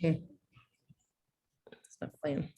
It's not playing.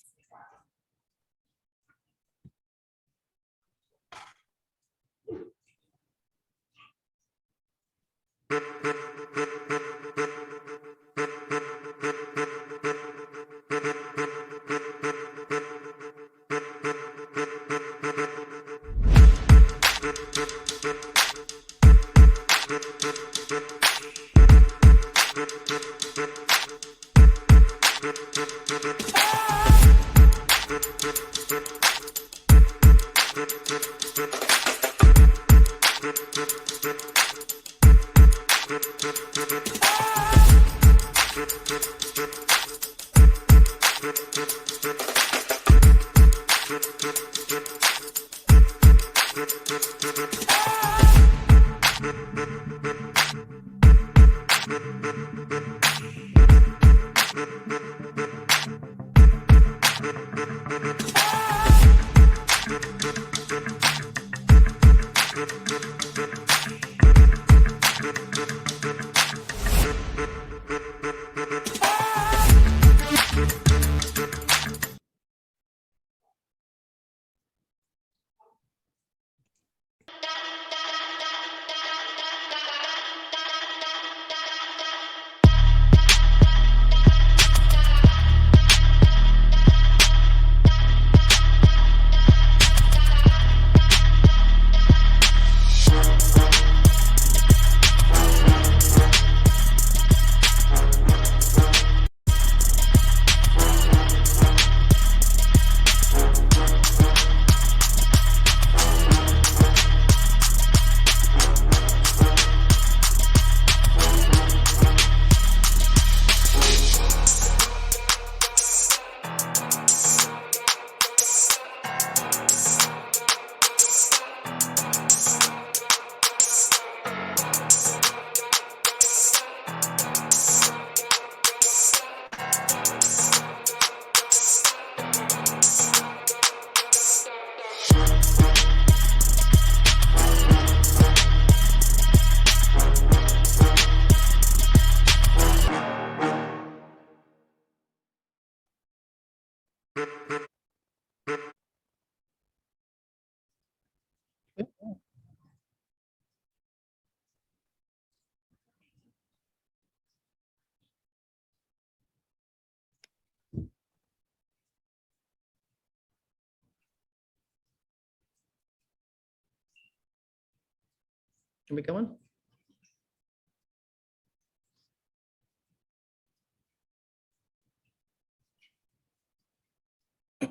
Are we going?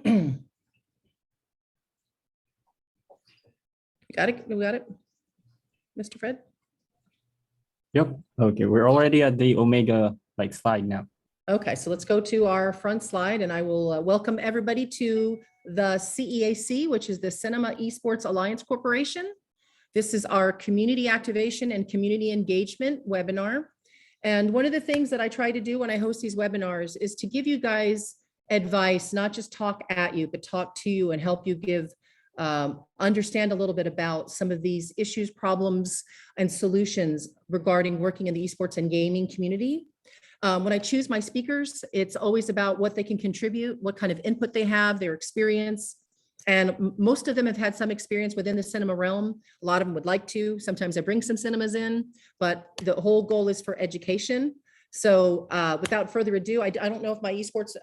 You got it? We got it? Mr. Fred? Yep. Okay, we're already at the Omega slide now. Okay, so let's go to our front slide and I will welcome everybody to the CEAC, which is the Cinema Esports Alliance Corporation. This is our community activation and community engagement webinar. And one of the things that I try to do when I host these webinars is to give you guys advice, not just talk at you, but talk to you and help you give understand a little bit about some of these issues, problems, and solutions regarding working in the esports and gaming community. When I choose my speakers, it's always about what they can contribute, what kind of input they have, their experience. And most of them have had some experience within the cinema realm. A lot of them would like to. Sometimes I bring some cinemas in, but the whole goal is for education. So without further ado, I don't know if my esports,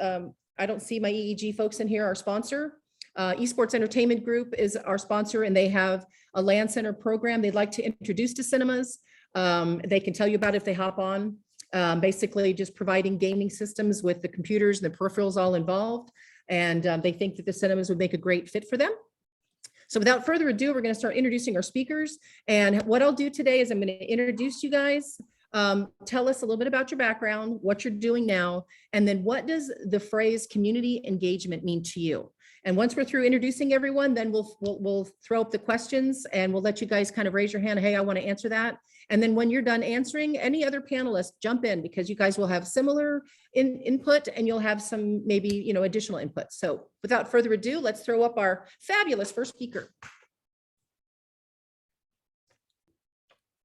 I don't see my EEG folks in here, our sponsor. Esports Entertainment Group is our sponsor, and they have a LAN Center program they'd like to introduce to cinemas. They can tell you about it if they hop on. Basically just providing gaming systems with the computers and the peripherals all involved. And they think that the cinemas would make a great fit for them. So without further ado, we're going to start introducing our speakers. And what I'll do today is I'm going to introduce you guys, tell us a little bit about your background, what you're doing now, and then what does the phrase community engagement mean to you? And once we're through introducing everyone, then we'll throw up the questions and we'll let you guys kind of raise your hand. Hey, I want to answer that. And then when you're done answering, any other panelists jump in because you guys will have similar input and you'll have some maybe, additional input. So without further ado, let's throw up our fabulous first speaker.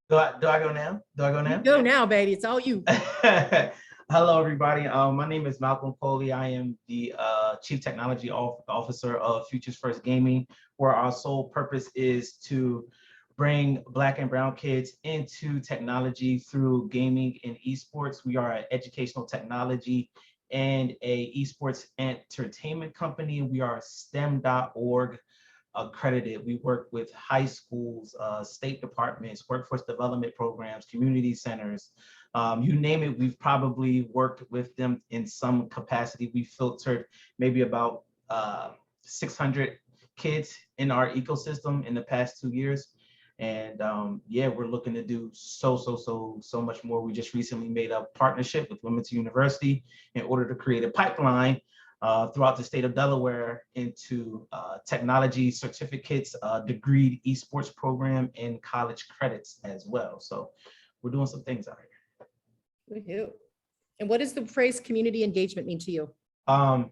Do I go now? Do I go now? Go now, baby. It's all you. Hello, everybody. My name is Malcolm Coley. I am the Chief Technology Officer of Futures First Gaming, where our sole purpose is to bring Black and Brown kids into technology through gaming and esports. We are an educational technology and a esports entertainment company. We are STEM.org accredited. We work with high schools, state departments, workforce development programs, community centers. You name it, we've probably worked with them in some capacity. We filtered maybe about 600 kids in our ecosystem in the past 2 years. And yeah, we're looking to do so much more. We just recently made a partnership with Wilmington University in order to create a pipeline throughout the state of Delaware into technology certificates, degree esports program, and college credits as well. So we're doing some things out here. Woohoo. And what does the phrase community engagement mean to you?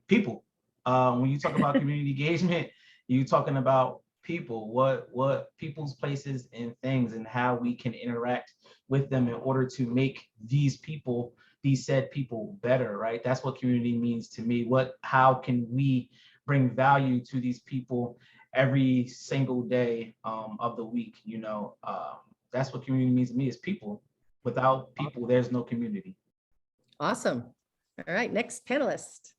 People. When you talk about community engagement, you're talking about people, what people's places and things, and how we can interact with them in order to make these people, these said people, better, right? That's what community means to me. How can we bring value to these people every single day of the week? You know, that's what community means to me, is people. Without people, there's no community. Awesome. All right, next panelist.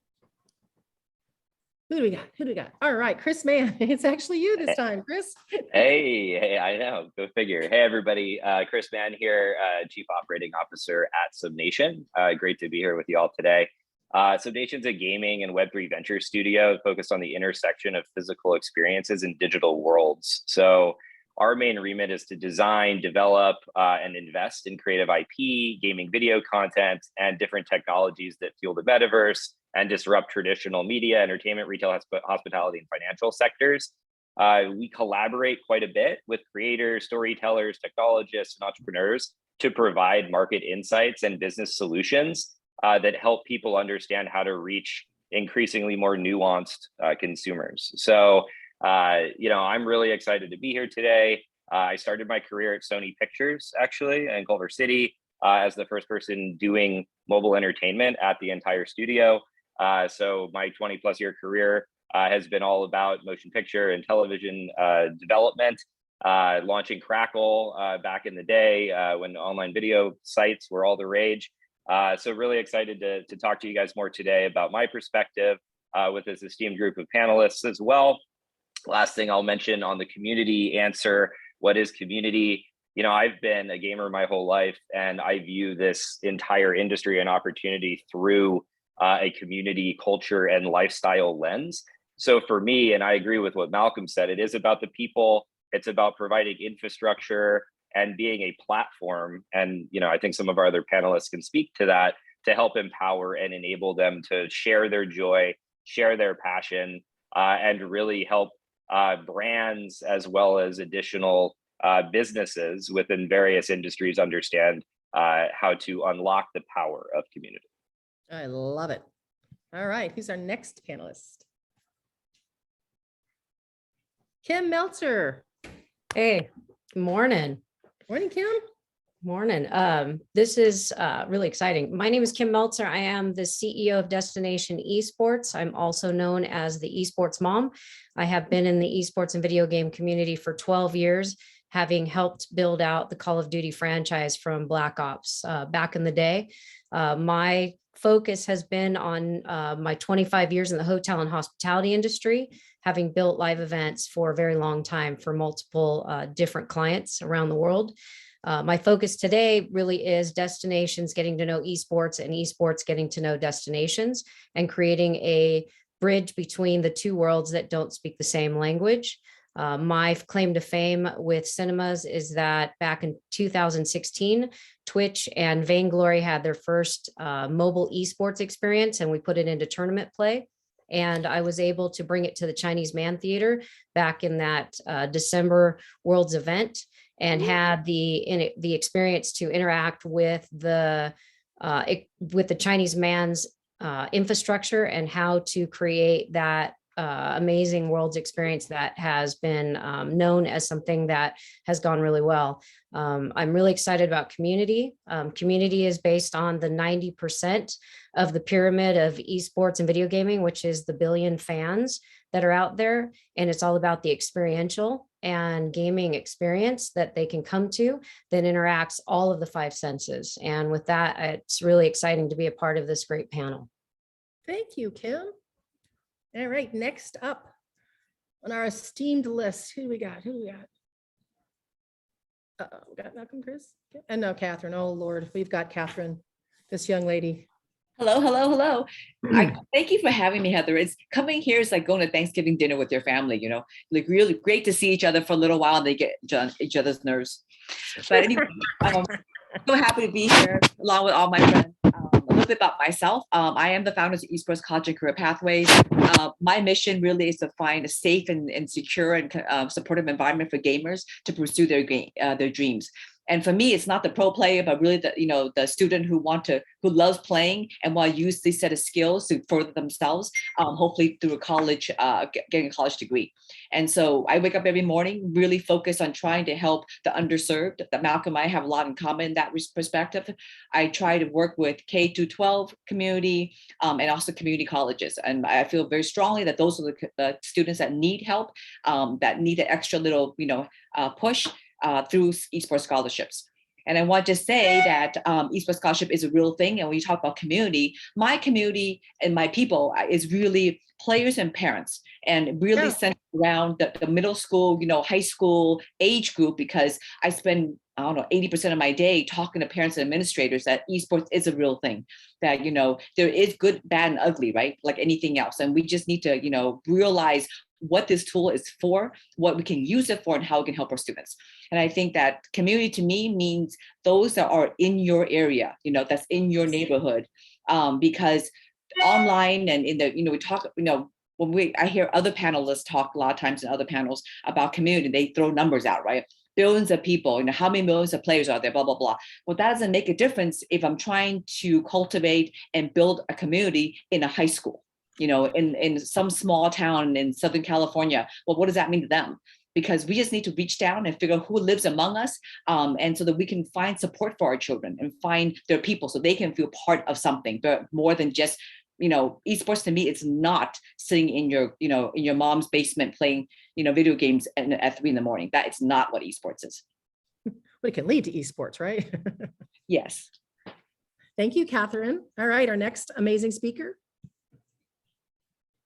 Who do we got? Who do we got? All right, Chris Mann. It's actually you this time, Chris. Hey, I know. Go figure. Hey, everybody. Chris Mann here, Chief Operating Officer at SubNation. Great to be here with you all today. SubNation's a gaming and Web3 venture studio focused on the intersection of physical experiences and digital worlds. So our main remit is to design, develop, and invest in creative IP, gaming video content, and different technologies that fuel the metaverse and disrupt traditional media, entertainment, retail, hospitality, and financial sectors. We collaborate quite a bit with creators, storytellers, technologists, and entrepreneurs to provide market insights and business solutions that help people understand how to reach increasingly more nuanced consumers. So, I'm really excited to be here today. I started my career at Sony Pictures, actually, in Culver City, as the first person doing mobile entertainment at the entire studio. So my 20+ year career has been all about motion picture and television development, launching Crackle back in the day when online video sites were all the rage. So really excited to talk to you guys more today about my perspective with this esteemed group of panelists as well. Last thing I'll mention on the community answer, what is community? You know, I've been a gamer my whole life, and I view this entire industry and opportunity through a community culture and lifestyle lens. So for me, and I agree with what Malcolm said, it is about the people, it's about providing infrastructure and being a platform. And, I think some of our other panelists can speak to that, to help empower and enable them to share their joy, share their passion, and really help brands as well as additional businesses within various industries understand how to unlock the power of community. I love it. All right, who's our next panelist? Kim Meltzer. Hey, good morning. Morning, Kim. Morning. This is really exciting. My name is Kim Meltzer. I am the CEO of Destination Esports. I'm also known as the Esports Mom. I have been in the esports and video game community for 12 years, having helped build out the Call of Duty franchise from Black Ops back in the day. My focus has been on my 25 years in the hotel and hospitality industry, having built live events for a very long time for multiple different clients around the world. My focus today really is destinations getting to know esports and esports getting to know destinations, and creating a bridge between the two worlds that don't speak the same language. My claim to fame with cinemas is that back in 2016, Twitch and Vainglory had their first mobile esports experience, and we put it into tournament play. And I was able to bring it to the Chinese Man Theater back in that December Worlds event, and had the experience to interact with the Chinese man's infrastructure and how to create that amazing world's experience that has been known as something that has gone really well. I'm really excited about community. Community is based on the 90% of the pyramid of esports and video gaming, which is the billion fans that are out there. And it's all about the experiential and gaming experience that they can come to that interacts all of the five senses. And with that, it's really exciting to be a part of this great panel. Thank you, Kim. All right, next up on our esteemed list, who do we got? Who do we got? We got Malcolm, Chris, and no, Catherine. Oh, Lord, we've got Catherine, this young lady. Hello, hello, hello. Thank you for having me, Heather. It's coming here is like going to Thanksgiving dinner with your family, you know, like really great to see each other for a little while and they get on each other's nerves. But anyway, I'm so happy to be here along with all my friends. A little bit about myself. I am the founder of Esports College and Career Pathways. My mission really is to find a safe and secure and supportive environment for gamers to pursue their dreams. And for me, it's not the pro player, but really the student who loves playing and want to use this set of skills to further themselves, hopefully through a college, getting a college degree. And so I wake up every morning, really focused on trying to help the underserved. That Malcolm and I have a lot in common in that perspective. I try to work with K-12 community and also community colleges. And I feel very strongly that those are the students that need help, that need an extra little, push. Through esports scholarships. And I want to say that esports scholarship is a real thing. And when you talk about community, my community and my people is really players and parents, and really centered around the middle school, high school age group, because I spend, 80% of my day talking to parents and administrators that esports is a real thing, that, there is good, bad, and ugly, right? Like anything else. And we just need to, realize what this tool is for, what we can use it for, and how it can help our students. And I think that community to me means those that are in your area, that's in your neighborhood, because online and in the, we talk, I hear other panelists talk a lot of times in other panels about community, they throw numbers out, right? Billions of people, how many millions of players are there, blah, blah, blah. Well, that doesn't make a difference if I'm trying to cultivate and build a community in a high school, in some small town in Southern California. Well, what does that mean to them? Because we just need to reach down and figure out who lives among us, and so that we can find support for our children and find their people so they can feel part of something, but more than just, esports to me, it's not sitting in your, in your mom's basement playing, video games at 3 a.m. That is not what esports is. But it can lead to esports, right? Yes. Thank you, Catherine. All right, our next amazing speaker.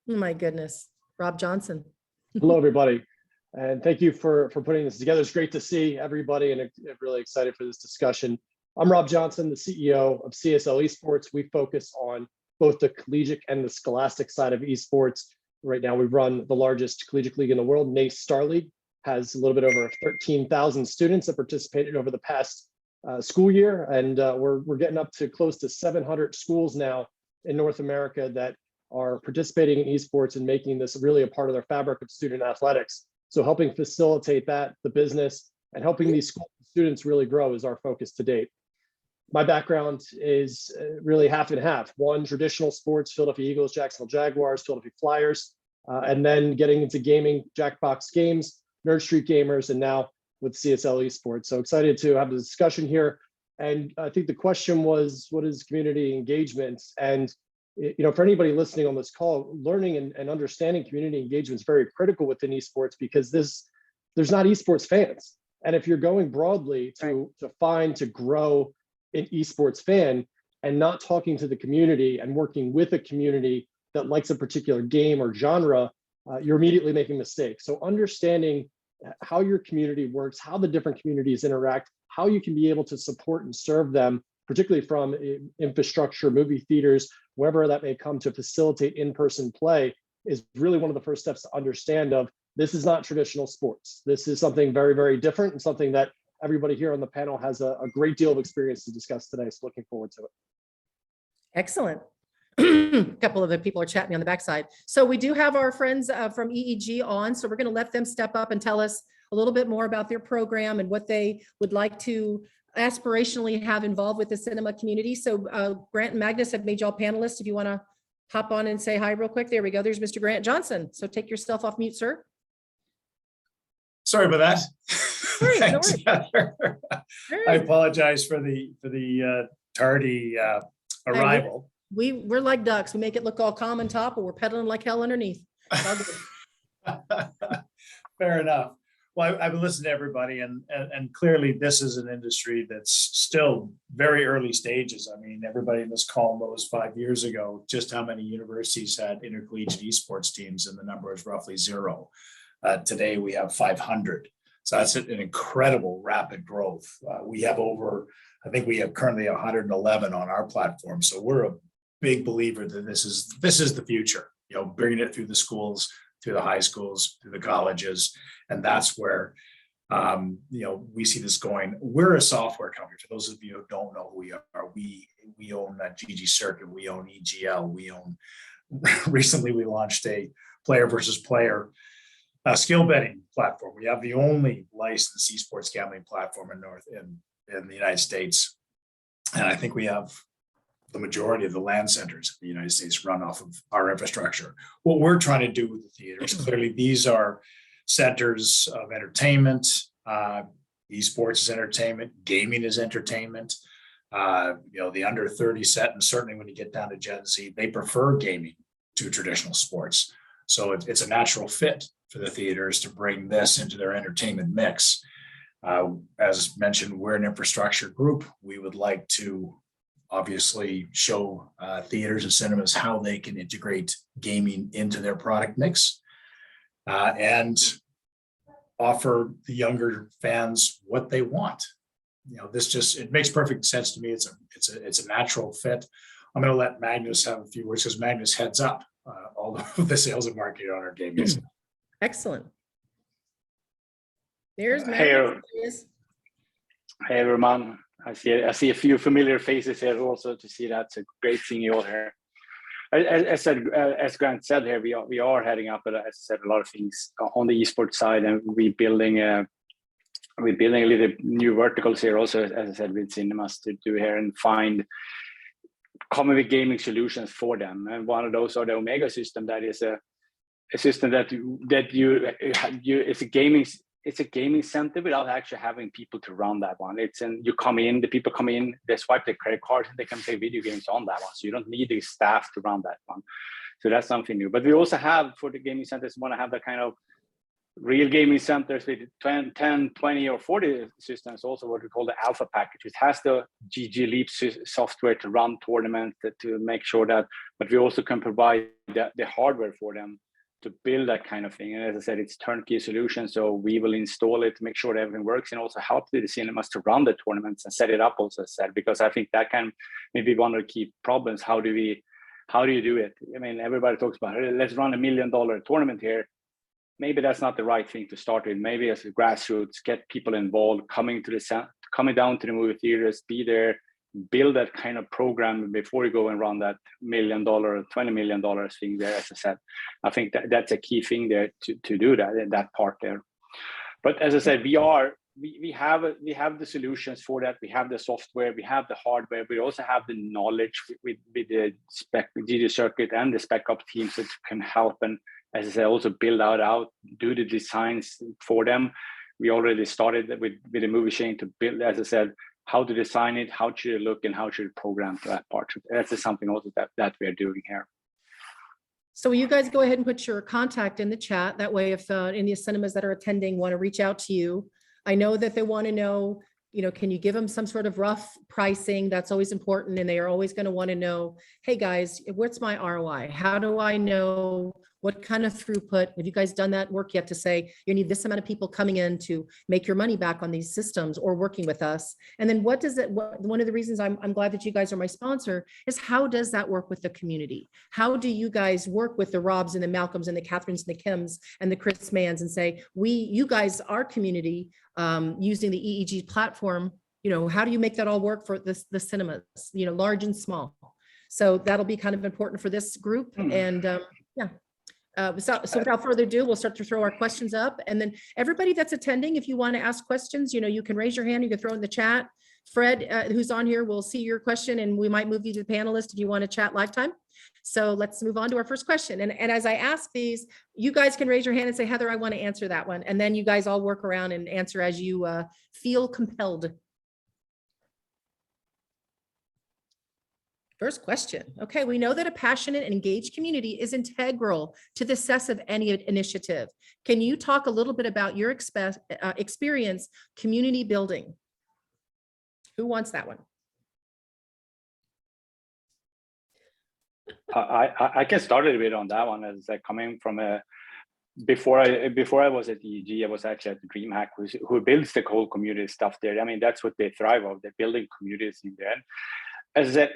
Oh my goodness, Rob Johnson. Hello, everybody. And thank you for putting this together. It's great to see everybody, and I'm really excited for this discussion. I'm Rob Johnson, the CEO of CSL Esports. We focus on both the collegiate and the scholastic side of esports. Right now, we run the largest collegiate league in the world. NACE Star League has a little bit over 13,000 students that participated over the past school year. And we're getting up to close to 700 schools now in North America that are participating in esports and making this really a part of their fabric of student athletics. So helping facilitate that, the business, and helping these students really grow is our focus to date. My background is really half and half. One, traditional sports, Philadelphia Eagles, Jacksonville Jaguars, Philadelphia Flyers, and then getting into gaming, Jackbox Games, Nerd Street Gamers, and now with CSL Esports. So excited to have the discussion here. And I think the question was, what is community engagement? And for anybody listening on this call, learning and understanding community engagement is very critical within esports, because there's not esports fans. And if you're going broadly to grow an esports fan and not talking to the community and working with a community that likes a particular game or genre, you're immediately making mistakes. So understanding how your community works, how the different communities interact, how you can be able to support and serve them, particularly from infrastructure, movie theaters, wherever that may come, to facilitate in-person play, is really one of the first steps to understand of this is not traditional sports. This is something very, very different, and something that everybody here on the panel has a great deal of experience to discuss today. So looking forward to it. Excellent. A couple of the people are chatting on the backside. So we do have our friends from EEG on, so we're going to let them step up and tell us a little bit more about their program and what they would like to aspirationally have involved with the cinema community. So Grant and Magnus have made y'all panelists. If you want to hop on and say hi real quick. There we go. There's Mr. Grant Johnson. So take yourself off mute, sir. Sorry about that. worries, no Thanks, Heather. I apologize for the tardy arrival. We're like ducks. We make it look all calm on top, but we're pedaling like hell underneath. It's all good. Fair enough. Well, I've listened to everybody, and clearly this is an industry that's still very early stages. I mean, everybody in this call knows 5 years ago just how many universities had intercollegiate esports teams, and the number is roughly 0. Today we have 500. So that's an incredible rapid growth. We have I think we have currently 111 on our platform. So we're a big believer that this is the future, bringing it through the schools, through the high schools, through the colleges. And that's where, we see this going. We're a software company. For those of you who don't know who we are, we own that GG Circuit, we own EGL, recently we launched a player versus player skill betting platform. We have the only licensed esports gambling platform in the United States. And I think we have the majority of the land centers in the United States run off of our infrastructure. What we're trying to do with the theaters, clearly these are centers of entertainment. Esports is entertainment, gaming is entertainment. The under 30 set, and certainly when you get down to Gen Z, they prefer gaming to traditional sports. So it's a natural fit for the theaters to bring this into their entertainment mix. As mentioned, we're an infrastructure group. We would like to obviously show theaters and cinemas how they can integrate gaming into their product mix and offer the younger fans what they want. It makes perfect sense to me. It's a natural fit. I'm going to let Magnus have a few words because Magnus heads up all of the sales and marketing on our gaming. Excellent. There's Hey everyone. I see a few familiar faces here also to see that. It's a great seeing you all here. As Grant said here, we are heading up, as I said, a lot of things on the esports side, and we're building a little new verticals here also, as I said, with cinemas to do here and find common with gaming solutions for them. And one of those are the Omega system. That is a system it's a gaming center without actually having people to run that one. The people come in, they swipe their credit cards, and they can play video games on that one. So you don't need the staff to run that one. So that's something new. But we also have, for the gaming centers, want to have that kind of real gaming centers with 10, 20, or 40 systems, also what we call the alpha package, which has the GG Leap software to run tournaments, to make sure that, but we also can provide the hardware for them to build that kind of thing. And as I said, it's turnkey solution. So we will install it to make sure that everything works, and also help the cinemas to run the tournaments and set it up also, as I said, because I think that can maybe one of the key problems. How do you do it? I mean, everybody talks about, hey, let's run $1 million tournament here. Maybe that's not the right thing to start with. Maybe as a grassroots, get people involved, coming down to the movie theaters, be there, build that kind of program before you go and run that $1 million, $20 million thing there. As I said, I think that's a key thing there to do that part there. But as I said, we have the solutions for that. We have the software, we have the hardware, we also have the knowledge with the GG Circuit and the Spec Ops teams that can help, and as I said, also build out, do the designs for them. We already started with the movie chain to build, as I said, how to design it, how should it look, and how should it program to that part. That's something also that we're doing here. So will you guys go ahead and put your contact in the chat? That way, if any cinemas that are attending want to reach out to you, I know that they want to know, can you give them some sort of rough pricing? That's always important. And they are always going to want to know, hey guys, what's my ROI? How do I know what kind of throughput? Have you guys done that work yet to say you need this amount of people coming in to make your money back on these systems or working with us? And then one of the reasons I'm glad that you guys are my sponsor is, how does that work with the community? How do you guys work with the Robs and the Malcolms and the Catherines and the Kims and the Chris Manns and say, you guys, our community, using the EEG platform, how do you make that all work for the cinemas, large and small? So that'll be kind of important for this group. And yeah. So without further ado, we'll start to throw our questions up, and then everybody that's attending, if you want to ask questions, you can raise your hand, you can throw in the chat. Fred, who's on here, will see your question and we might move you to the panelist if you want to chat lifetime. So let's move on to our first question. And as I ask these, you guys can raise your hand and say, Heather, I want to answer that one. And then you guys all work around and answer as you feel compelled. First question. Okay, we know that a passionate and engaged community is integral to the success of any initiative. Can you talk a little bit about your experience community building? Who wants that one? I can start a little bit on that one, as coming from a before I was at EEG, I was actually at DreamHack, who builds the whole community stuff there. I mean, that's what they thrive on. They're building communities in there. As I said,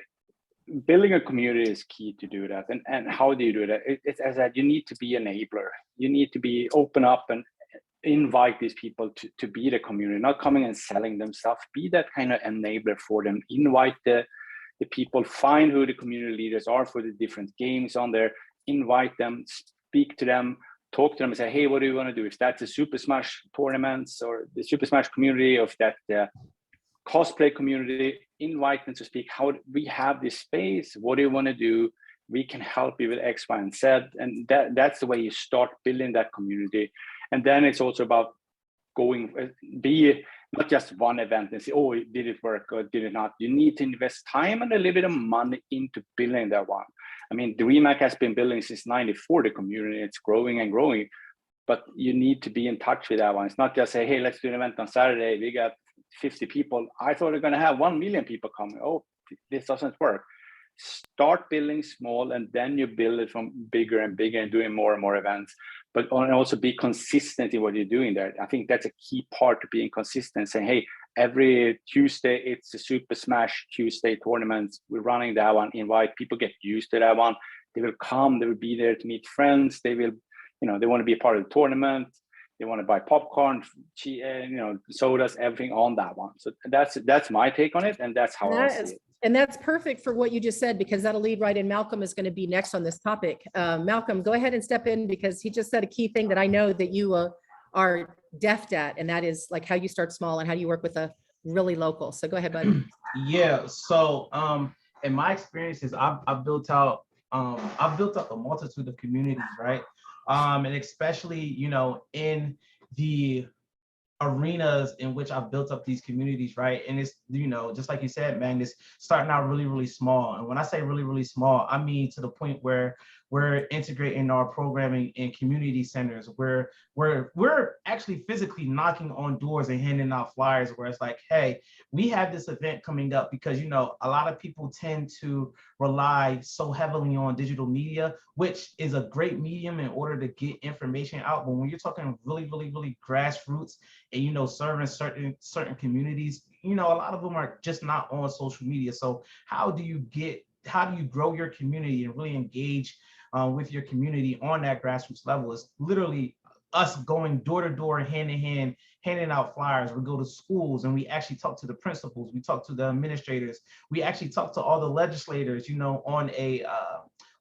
building a community is key to do that. And how do you do that? It's as that you need to be an enabler. You need to be open up and invite these people to be the community, not coming and selling them stuff. Be that kind of enabler for them. Invite the people, find who the community leaders are for the different games on there, invite them, speak to them, talk to them and say, hey, what do you want to do? If that's the Super Smash tournaments or the Super Smash community, or if that's the cosplay community, invite them to speak. How we have this space, what do you want to do? We can help you with X, Y, and Z. And that's the way you start building that community. And then it's also about be not just one event and say, oh, did it work or did it not? You need to invest time and a little bit of money into building that one. I mean, DreamHack has been building since '94, the community. It's growing and growing, but you need to be in touch with that one. It's not just say, hey, let's do an event on Saturday. We got 50 people. I thought we're going to have 1 million people coming. Oh, this doesn't work. Start building small, and then you build it from bigger and bigger and doing more and more events. But also be consistent in what you're doing there. I think that's a key part to being consistent, saying, hey, every Tuesday, it's a Super Smash Tuesday tournament. We're running that one. Invite people, get used to that one. They will come, they will be there to meet friends. They will, they want to be a part of the tournament. They want to buy popcorn, sodas, everything on that one. So that's my take on it. And that's how I see it. And that's perfect for what you just said, because that'll lead right in. Malcolm is going to be next on this topic. Malcolm, go ahead and step in, because he just said a key thing that I know that you are deft at, and that is like how you start small and how you work with a really local. So go ahead, buddy. Yeah. So in my experiences, I've built up a multitude of communities, right? And especially, in the arenas in which I've built up these communities, right? And it's, just like you said, Magnus, starting out really, really small. And when I say really, really small, I mean to the point where we're integrating our programming in community centers, where we're actually physically knocking on doors and handing out flyers, where it's like, hey, we have this event coming up, because a lot of people tend to rely so heavily on digital media, which is a great medium in order to get information out. But when you're talking really, really, really grassroots and serving certain communities, a lot of them are just not on social media. So how do you grow your community and really engage with your community on that grassroots level? It's literally us going door to door, hand in hand, handing out flyers. We go to schools and we actually talk to the principals. We talk to the administrators. We actually talk to all the legislators, on a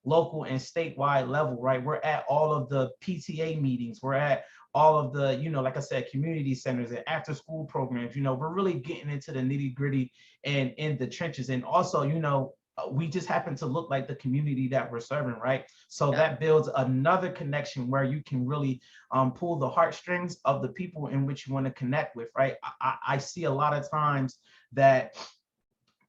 local and statewide level, right? We're at all of the PTA meetings. We're at all of the, like I said, community centers and after school programs. We're really getting into the nitty gritty and in the trenches. And also, we just happen to look like the community that we're serving, right? So that builds another connection where you can really pull the heartstrings of the people in which you want to connect with, right? I see a lot of times that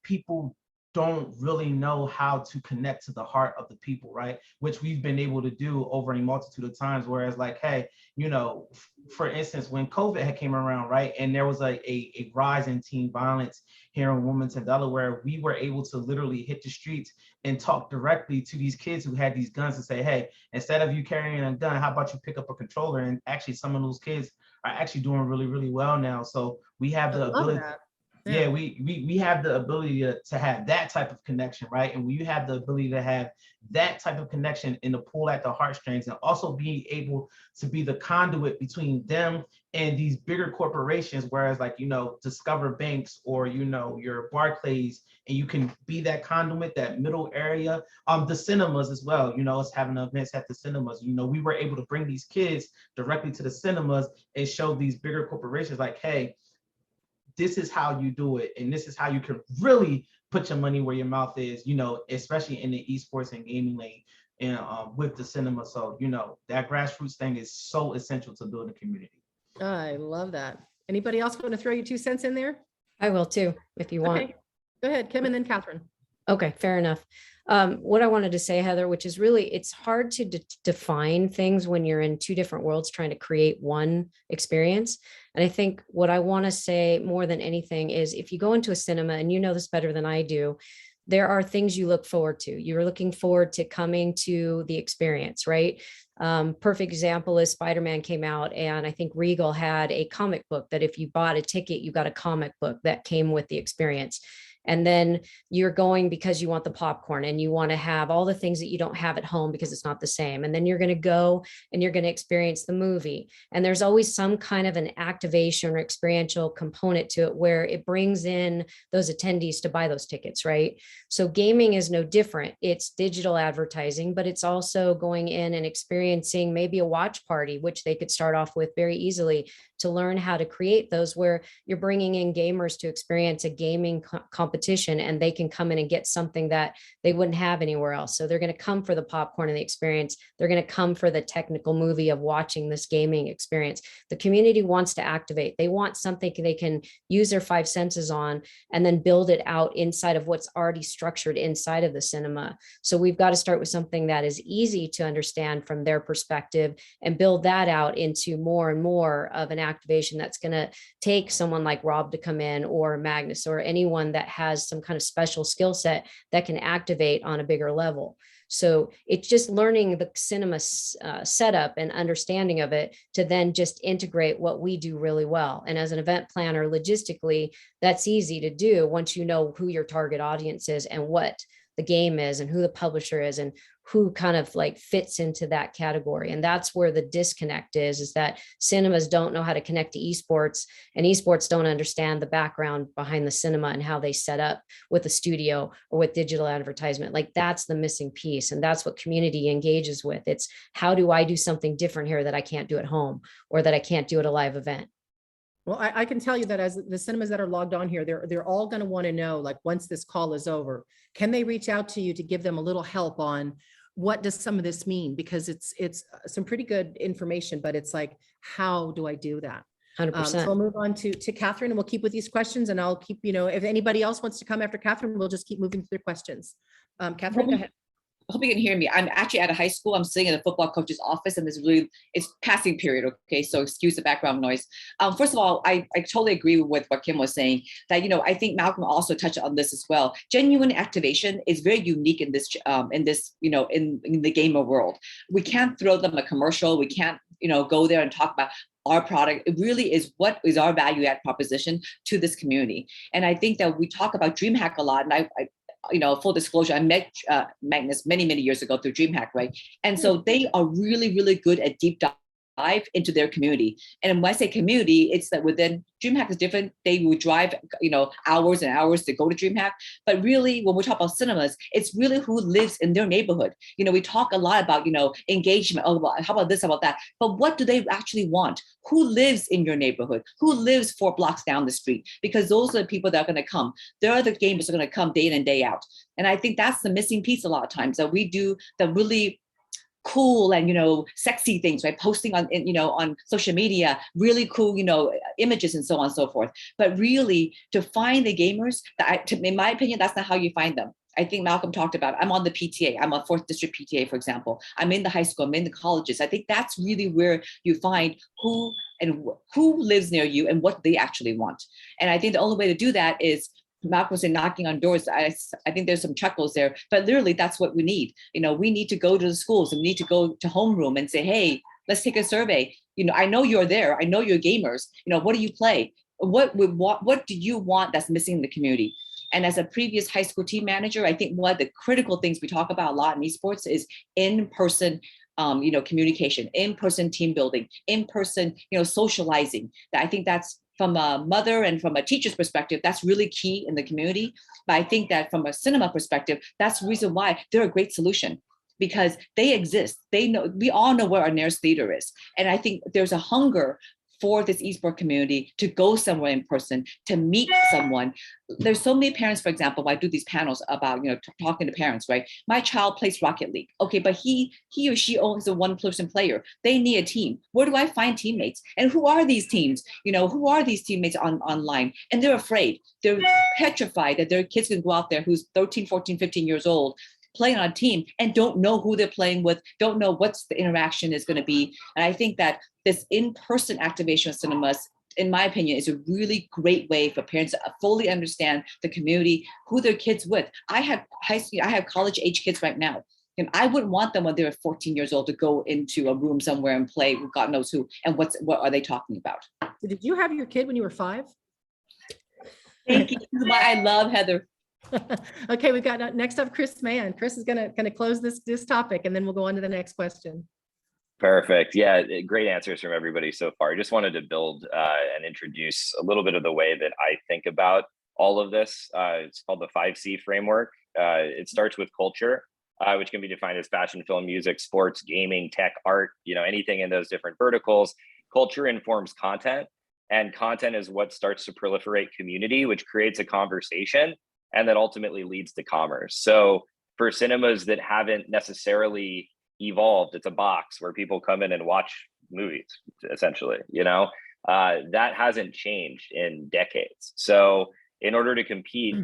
people don't really know how to connect to the heart of the people, right? Which we've been able to do over a multitude of times, whereas like, hey, for instance, when COVID had came around, right? And there was a rise in teen violence here in Wilmington, Delaware, we were able to literally hit the streets and talk directly to these kids who had these guns and say, hey, instead of you carrying a gun, how about you pick up a controller? And actually some of those kids are actually doing really, really well now. So we have the ability. Yeah, we have the ability to have that type of connection, right? And when you have the ability to have that type of connection and to pull at the heartstrings, and also be able to be the conduit between them and these bigger corporations, whereas like, Discover Banks or, your Barclays, and you can be that conduit, that middle area. The cinemas as well, it's having events at the cinemas. We were able to bring these kids directly to the cinemas and show these bigger corporations like, hey, this is how you do it, and this is how you can really put your money where your mouth is, especially in the esports and gaming lane and with the cinema. So, that grassroots thing is so essential to build a community. I love that. Anybody else want to throw your 2 cents in there? I will too, if you want. Okay, go ahead, Kim, and then Catherine. Okay, fair enough. What I wanted to say, Heather, which is really, it's hard to define things when you're in 2 different worlds trying to create one experience. And I think what I want to say more than anything is, if you go into a cinema, and you know this better than I do, there are things you look forward to. You're looking forward to coming to the experience, right? Perfect example is Spider-Man came out, and I think Regal had a comic book that if you bought a ticket, you got a comic book that came with the experience. And then you're going because you want the popcorn and you want to have all the things that you don't have at home because it's not the same. And then you're going to go and you're going to experience the movie. And there's always some kind of an activation or experiential component to it where it brings in those attendees to buy those tickets, right? So gaming is no different. It's digital advertising, but it's also going in and experiencing maybe a watch party, which they could start off with very easily, to learn how to create those where you're bringing in gamers to experience a gaming competition, and they can come in and get something that they wouldn't have anywhere else. So they're going to come for the popcorn and the experience. They're going to come for the technical movie of watching this gaming experience. The community wants to activate. They want something they can use their 5 senses on and then build it out inside of what's already structured inside of the cinema. So we've got to start with something that is easy to understand from their perspective and build that out into more and more of an activation that's going to take someone like Rob to come in, or Magnus, or anyone that has some kind of special skill set that can activate on a bigger level. So it's just learning the cinema setup and understanding of it to then just integrate what we do really well. And as an event planner, logistically, that's easy to do once you know who your target audience is and what the game is and who the publisher is and who kind of like fits into that category. And that's where the disconnect is that cinemas don't know how to connect to esports, and esports don't understand the background behind the cinema and how they set up with a studio or with digital advertisement. Like, that's the missing piece. And that's what community engages with. It's, how do I do something different here that I can't do at home or that I can't do at a live event? Well, I can tell you that as the cinemas that are logged on here, they're all going to want to know, like, once this call is over, can they reach out to you to give them a little help on what does some of this mean? Because it's some pretty good information, but it's like, how do I do that? 100%. So I'll move on to Catherine, and we'll keep with these questions, and I'll keep, if anybody else wants to come after Catherine, we'll just keep moving through the questions. Catherine, go ahead. I hope you can hear me. I'm actually at a high school. I'm sitting in a football coach's office, and it's passing period. Okay, so excuse the background noise. First of all, I totally agree with what Kim was saying, that, I think Malcolm also touched on this as well. Genuine activation is very unique in this, in the gamer world. We can't throw them a commercial. We can't, go there and talk about our product. It really is what is our value add proposition to this community. And I think that we talk about DreamHack a lot, and I full disclosure, I met Magnus many years ago through DreamHack, right? And so they are really, really good at deep dive into their community. And when I say community, it's that within DreamHack is different. They would drive, hours and hours to go to DreamHack. But really, when we talk about cinemas, it's really who lives in their neighborhood. We talk a lot about, engagement. Oh, how about this, how about that? But what do they actually want? Who lives in your neighborhood? Who lives 4 blocks down the street? Because those are the people that are going to come. There are the gamers that are going to come day in and day out. And I think that's the missing piece a lot of times, that we do the really cool and sexy things, right? Posting on social media, really cool images and so on and so forth. But really, to find the gamers, in my opinion, that's not how you find them. I think Malcolm talked about, I'm on the PTA. I'm a 4th district PTA, for example. I'm in the high school, I'm in the colleges. I think that's really where you find who lives near you and what they actually want. And I think the only way to do that is, Malcolm was saying, knocking on doors. I think there's some chuckles there, but literally that's what we need. We need to go to the schools, and we need to go to homeroom and say, hey, let's take a survey. I know you're there. I know you're gamers. What do you play? What do you want that's missing in the community? And as a previous high school team manager, I think one of the critical things we talk about a lot in esports is in-person communication, in-person team building, in-person, socializing. I think that's, from a mother and from a teacher's perspective, that's really key in the community. But I think that from a cinema perspective, that's the reason why they're a great solution, because they exist. They know, we all know where our nearest theater is. And I think there's a hunger for this esports community to go somewhere in person, to meet someone. There's so many parents, for example, I do these panels about, talking to parents, right? My child plays Rocket League. Okay, but he or she owns a one-person player. They need a team. Where do I find teammates? And who are these teams? Who are these teammates online? And they're afraid. They're petrified that their kids can go out there who's 13, 14, 15 years old, playing on a team and don't know who they're playing with, don't know what's the interaction is going to be. And I think that this in-person activation of cinemas, in my opinion, is a really great way for parents to fully understand the community, who their kids with. I have college age kids right now. And I wouldn't want them when they're 14 years old to go into a room somewhere and play with God knows who, and what are they talking about? So did you have your kid when you were 5? Thank you. This is why I love Heather. Okay, we've got next up Chris Mann. Chris is gonna close this topic, and then we'll go on to the next question. Perfect. Yeah, great answers from everybody so far. I just wanted to build and introduce a little bit of the way that I think about all of this. It's called the 5C framework. It starts with culture, which can be defined as fashion, film, music, sports, gaming, tech, art, anything in those different verticals. Culture informs content, and content is what starts to proliferate community, which creates a conversation and that ultimately leads to commerce. So for cinemas that haven't necessarily evolved, it's a box where people come in and watch movies, essentially, that hasn't changed in decades. So in order to compete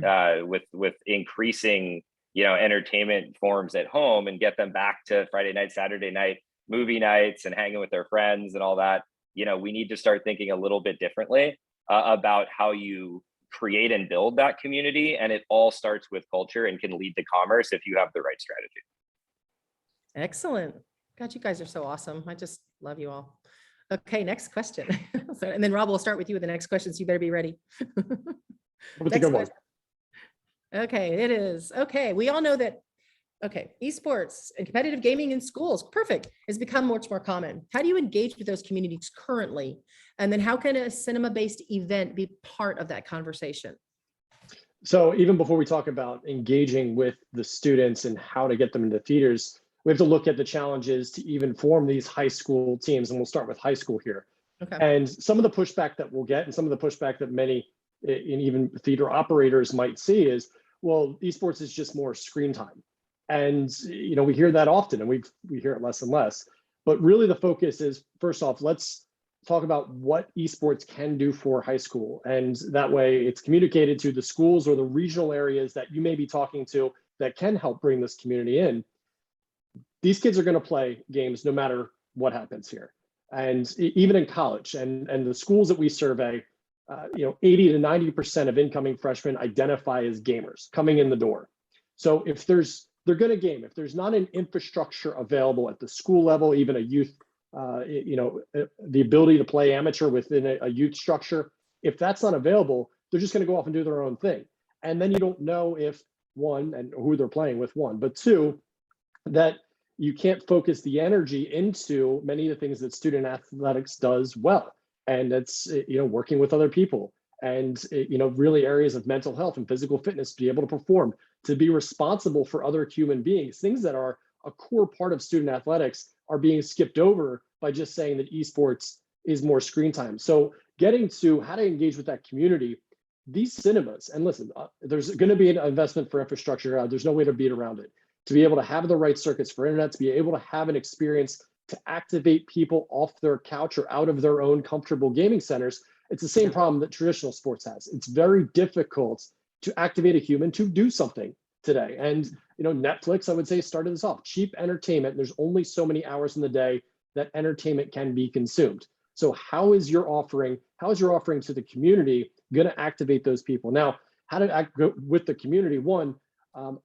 with increasing, entertainment forms at home and get them back to Friday night, Saturday night movie nights and hanging with their friends and all that, we need to start thinking a little bit differently about how you create and build that community. And it all starts with culture and can lead to commerce if you have the right strategy. Excellent. God, you guys are so awesome. I just love you all. Okay, next question. And then Rob, we'll start with you with the next question, so you better be ready. Next question. Okay, it is. Okay, we all know that, esports and competitive gaming in schools, perfect, has become much more common. How do you engage with those communities currently? And then how can a cinema-based event be part of that conversation? So even before we talk about engaging with the students and how to get them into theaters, we have to look at the challenges to even form these high school teams. And we'll start with high school here. Okay. And some of the pushback that we'll get and some of the pushback that many and even theater operators might see is, well, esports is just more screen time. And, we hear that often and we hear it less and less. But really the focus is, first off, let's talk about what esports can do for high school. And that way it's communicated to the schools or the regional areas that you may be talking to that can help bring this community in. These kids are going to play games no matter what happens here. And even in college and the schools that we survey, 80 to 90% of incoming freshmen identify as gamers coming in the door. So if they're going to game, if there's not an infrastructure available at the school level, even a youth, the ability to play amateur within a youth structure, if that's not available, they're just going to go off and do their own thing. And then you don't know if one, and who they're playing with, one, but two, that you can't focus the energy into many of the things that student athletics does well. And that's, working with other people and, really areas of mental health and physical fitness, to be able to perform, to be responsible for other human beings, things that are a core part of student athletics are being skipped over by just saying that esports is more screen time. So getting to how to engage with that community, these cinemas, and listen, there's going to be an investment for infrastructure. There's no way to beat around it. To be able to have the right circuits for internet, to be able to have an experience to activate people off their couch or out of their own comfortable gaming centers, it's the same problem that traditional sports has. It's very difficult to activate a human to do something today. And Netflix, I would say, started this off. Cheap entertainment. There's only so many hours in the day that entertainment can be consumed. So how is your offering to the community going to activate those people? Now, how to act with the community? One,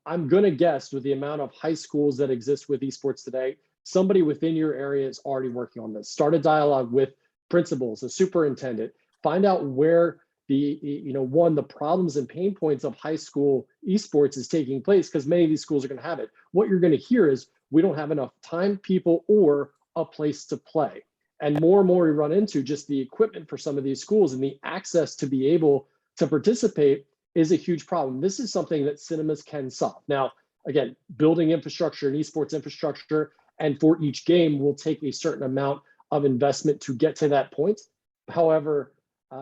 I'm going to guess with the amount of high schools that exist with esports today, somebody within your area is already working on this. Start a dialogue with principals, the superintendent, find out where the problems and pain points of high school esports is taking place, because many of these schools are going to have it. What you're going to hear is we don't have enough time, people, or a place to play. And more we run into just the equipment for some of these schools, and the access to be able to participate is a huge problem. This is something that cinemas can solve. Now, again, building infrastructure and esports infrastructure, and for each game will take a certain amount of investment to get to that point. However,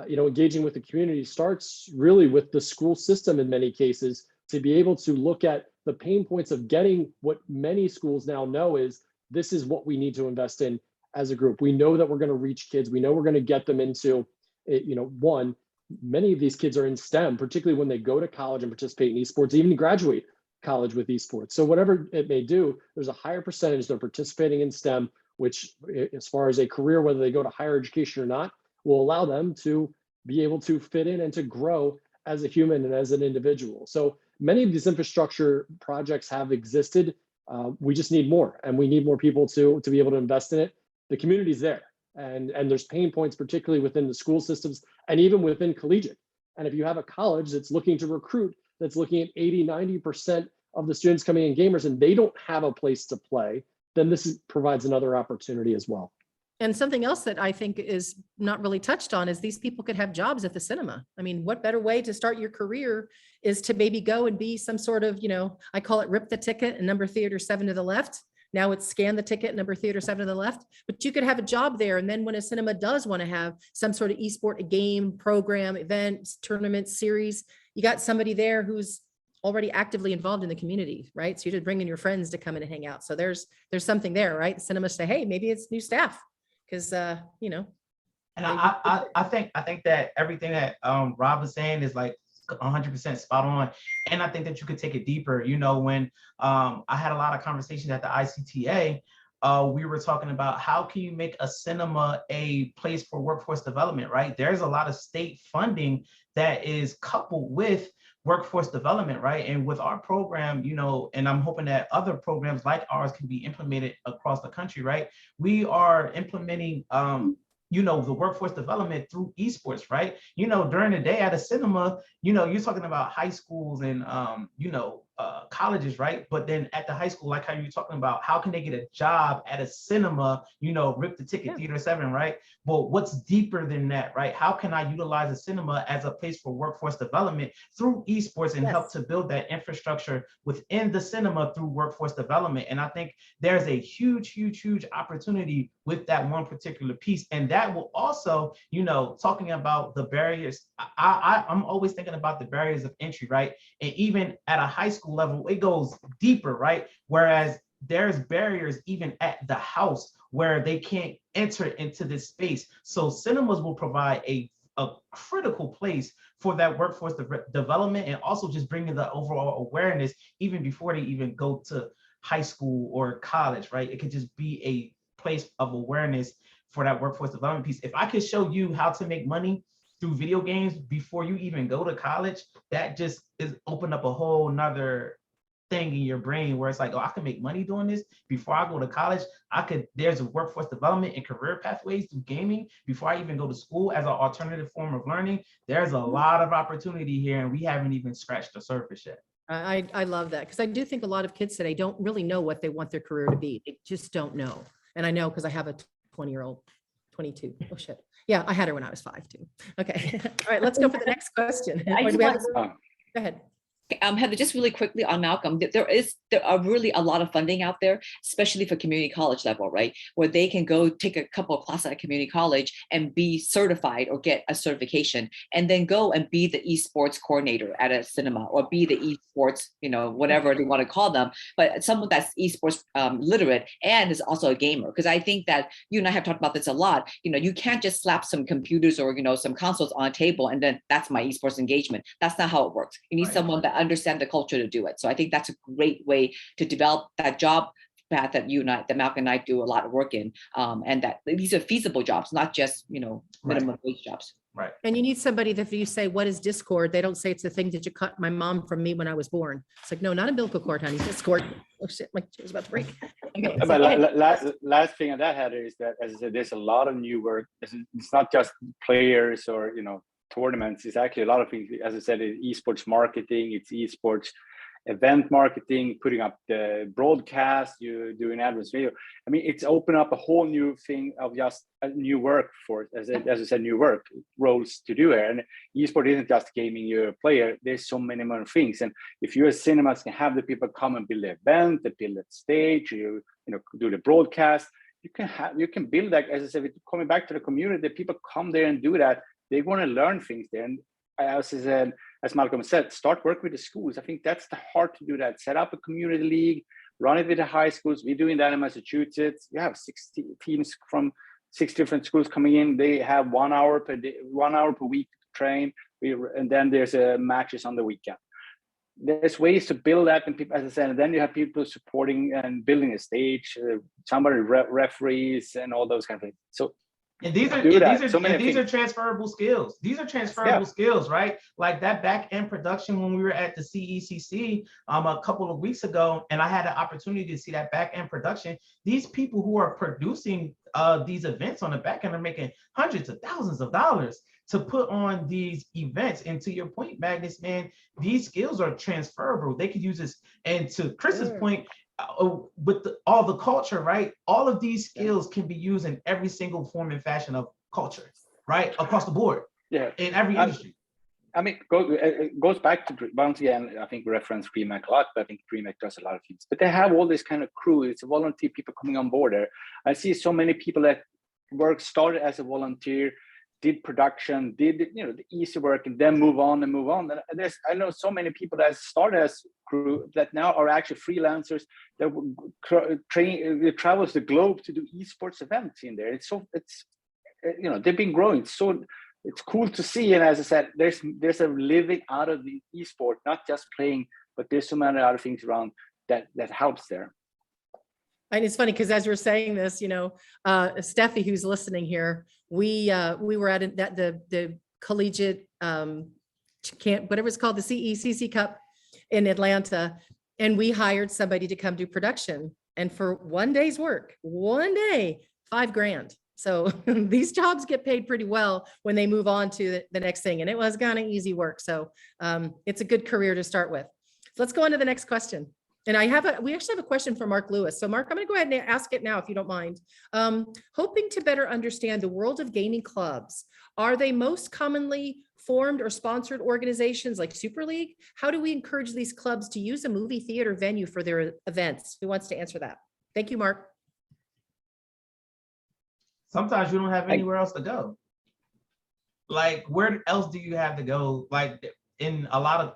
engaging with the community starts really with the school system in many cases, to be able to look at the pain points of getting what many schools now know is this is what we need to invest in as a group. We know that we're going to reach kids. We know we're going to get them into, one, many of these kids are in STEM, particularly when they go to college and participate in esports, even graduate college with esports. So whatever it may do, there's a higher percentage that are participating in STEM, which as far as a career, whether they go to higher education or not, will allow them to be able to fit in and to grow as a human and as an individual. So many of these infrastructure projects have existed. We just need more, and we need more people to be able to invest in it. The community's there, and there's pain points, particularly within the school systems and even within collegiate. And if you have a college that's looking to recruit, that's looking at 80-90% of the students coming in gamers, and they don't have a place to play, then provides another opportunity as well. And something else that I think is not really touched on is these people could have jobs at the cinema. I mean, what better way to start your career is to maybe go and be some sort of, I call it rip the ticket and number theater 7 to the left. Now it's scan the ticket, number theater 7 to the left, but you could have a job there. And then when a cinema does want to have some sort of esport, a game, program, event, tournament, series, you got somebody there who's already actively involved in the community, right? So you just bring in your friends to come in and hang out. So there's something there, right? The cinema say, hey, maybe it's new staff. Because and I think that everything that Rob was saying is like 100% spot on, and I think that you could take it deeper. When I had a lot of conversations at the ICTA, we were talking about how can you make a cinema a place for workforce development, right? There's a lot of state funding that is coupled with workforce development, right? And with our program, and I'm hoping that other programs like ours can be implemented across the country, right? We are implementing, the workforce development through esports, right? During the day at a cinema, you're talking about high schools and, colleges, right? But then at the high school, like how you're talking about, how can they get a job at a cinema, rip the ticket, theater 7, right? Well, what's deeper than that, right? How can I utilize a cinema as a place for workforce development through esports and help to build that infrastructure within the cinema through workforce development? And I think there's a huge opportunity with that one particular piece. And that will also, talking about the barriers, I'm always thinking about the barriers of entry, right? And even at a high school level, it goes deeper, right? Whereas there's barriers even at the house where they can't enter into this space. So cinemas will provide a critical place for that workforce development, and also just bringing the overall awareness even before they even go to high school or college, right? It could just be a place of awareness for that workforce development piece. If I could show you how to make money through video games before you even go to college, that just is open up a whole nother thing in your brain where it's like, oh, I can make money doing this before I go to college. There's a workforce development and career pathways through gaming before I even go to school as an alternative form of learning. There's a lot of opportunity here, and we haven't even scratched the surface yet. I love that, because I do think a lot of kids today don't really know what they want their career to be. They just don't know. And I know because I have a 20-year-old, 22. Oh shit. Yeah, I had her when I was 5 too. Okay. All right, let's go for the next question. Go ahead. Heather, just really quickly on Malcolm, there are really a lot of funding out there, especially for community college level, right? Where they can go take a couple of classes at community college and be certified or get a certification, and then go and be the esports coordinator at a cinema, or be the esports, whatever they want to call them, but someone that's esports literate and is also a gamer. Because I think that you and I have talked about this a lot. You can't just slap some computers or some consoles on a table and then that's my esports engagement. That's not how it works. You need someone that understand the culture to do it. So I think that's a great way to develop that job path that that Malcolm and I do a lot of work in, and that these are feasible jobs, not just minimum wage jobs. Right. And you need somebody that if you say, what is Discord? They don't say it's the thing that you cut my mom from me when I was born. It's like, no, not umbilical cord, honey. Discord. Oh shit, my chair's about to break. Okay, but last thing on that, Heather, is that, as I said, there's a lot of new work. It's not just players or tournaments. It's actually a lot of things. As I said, it's esports marketing, it's esports event marketing, putting up the broadcast, you doing advanced video. I mean, it's opened up a whole new thing of just a new workforce, as I said, new work roles to do here. And esports isn't just gaming, you're a player. There's so many more things. And if you're a cinemas, can have the people come and build the event, they build the stage, you do the broadcast. you can build that, as I said, coming back to the community, the people come there and do that. They want to learn things there. And as Malcolm said, start work with the schools. I think that's the heart to do that. Set up a community league, run it with the high schools. We're doing that in Massachusetts. You have 60 teams from 6 different schools coming in. They have 1 hour per day, 1 hour per week to train. And then there's matches on the weekend. There's ways to build that, and people, as I said, and then you have people supporting and building a stage, somebody referees and all those kind of things. So and these are transferable skills. These are transferable skills, right? Like that back end production when we were at the CECC a couple of weeks ago, and I had the opportunity to see that back end production. These people who are producing these events on the back end are making hundreds of thousands of dollars to put on these events. And to your point, Magnus, man, these skills are transferable. They could use this. And to Chris's point, with all the culture, right? All of these skills can be used in every single form and fashion of culture, right? Across the board, in every industry. I mean, it goes back to, once again, I think we reference CEAC a lot, but I think CEAC does a lot of things. But they have all this kind of crew. It's a volunteer people coming on board there. I see so many people that started as a volunteer, did production, did the easy work, and then move on. And I know so many people that started as crew that now are actually freelancers that travels the globe to do esports events in there. They've been growing. So it's cool to see. And as I said, there's a living out of the esport, not just playing, but there's so many other things around that helps there. And it's funny because as we're saying this, Steffi, who's listening here, we were at the collegiate whatever it's called, the CEAC Cup in Atlanta, and we hired somebody to come do production. And for 1 day's work, 1 day, $5,000. So these jobs get paid pretty well when they move on to the next thing. And it was kind of easy work. So it's a good career to start with. So let's go on to the next question. And we actually have a question from Mark Lewis. So Mark, I'm going to go ahead and ask it now, if you don't mind. Hoping to better understand the world of gaming clubs. Are they most commonly formed or sponsored organizations like Super League? How do we encourage these clubs to use a movie theater venue for their events? Who wants to answer that? Thank you, Mark. Sometimes you don't have anywhere else to go. Like, where else do you have to go? Like, in a lot of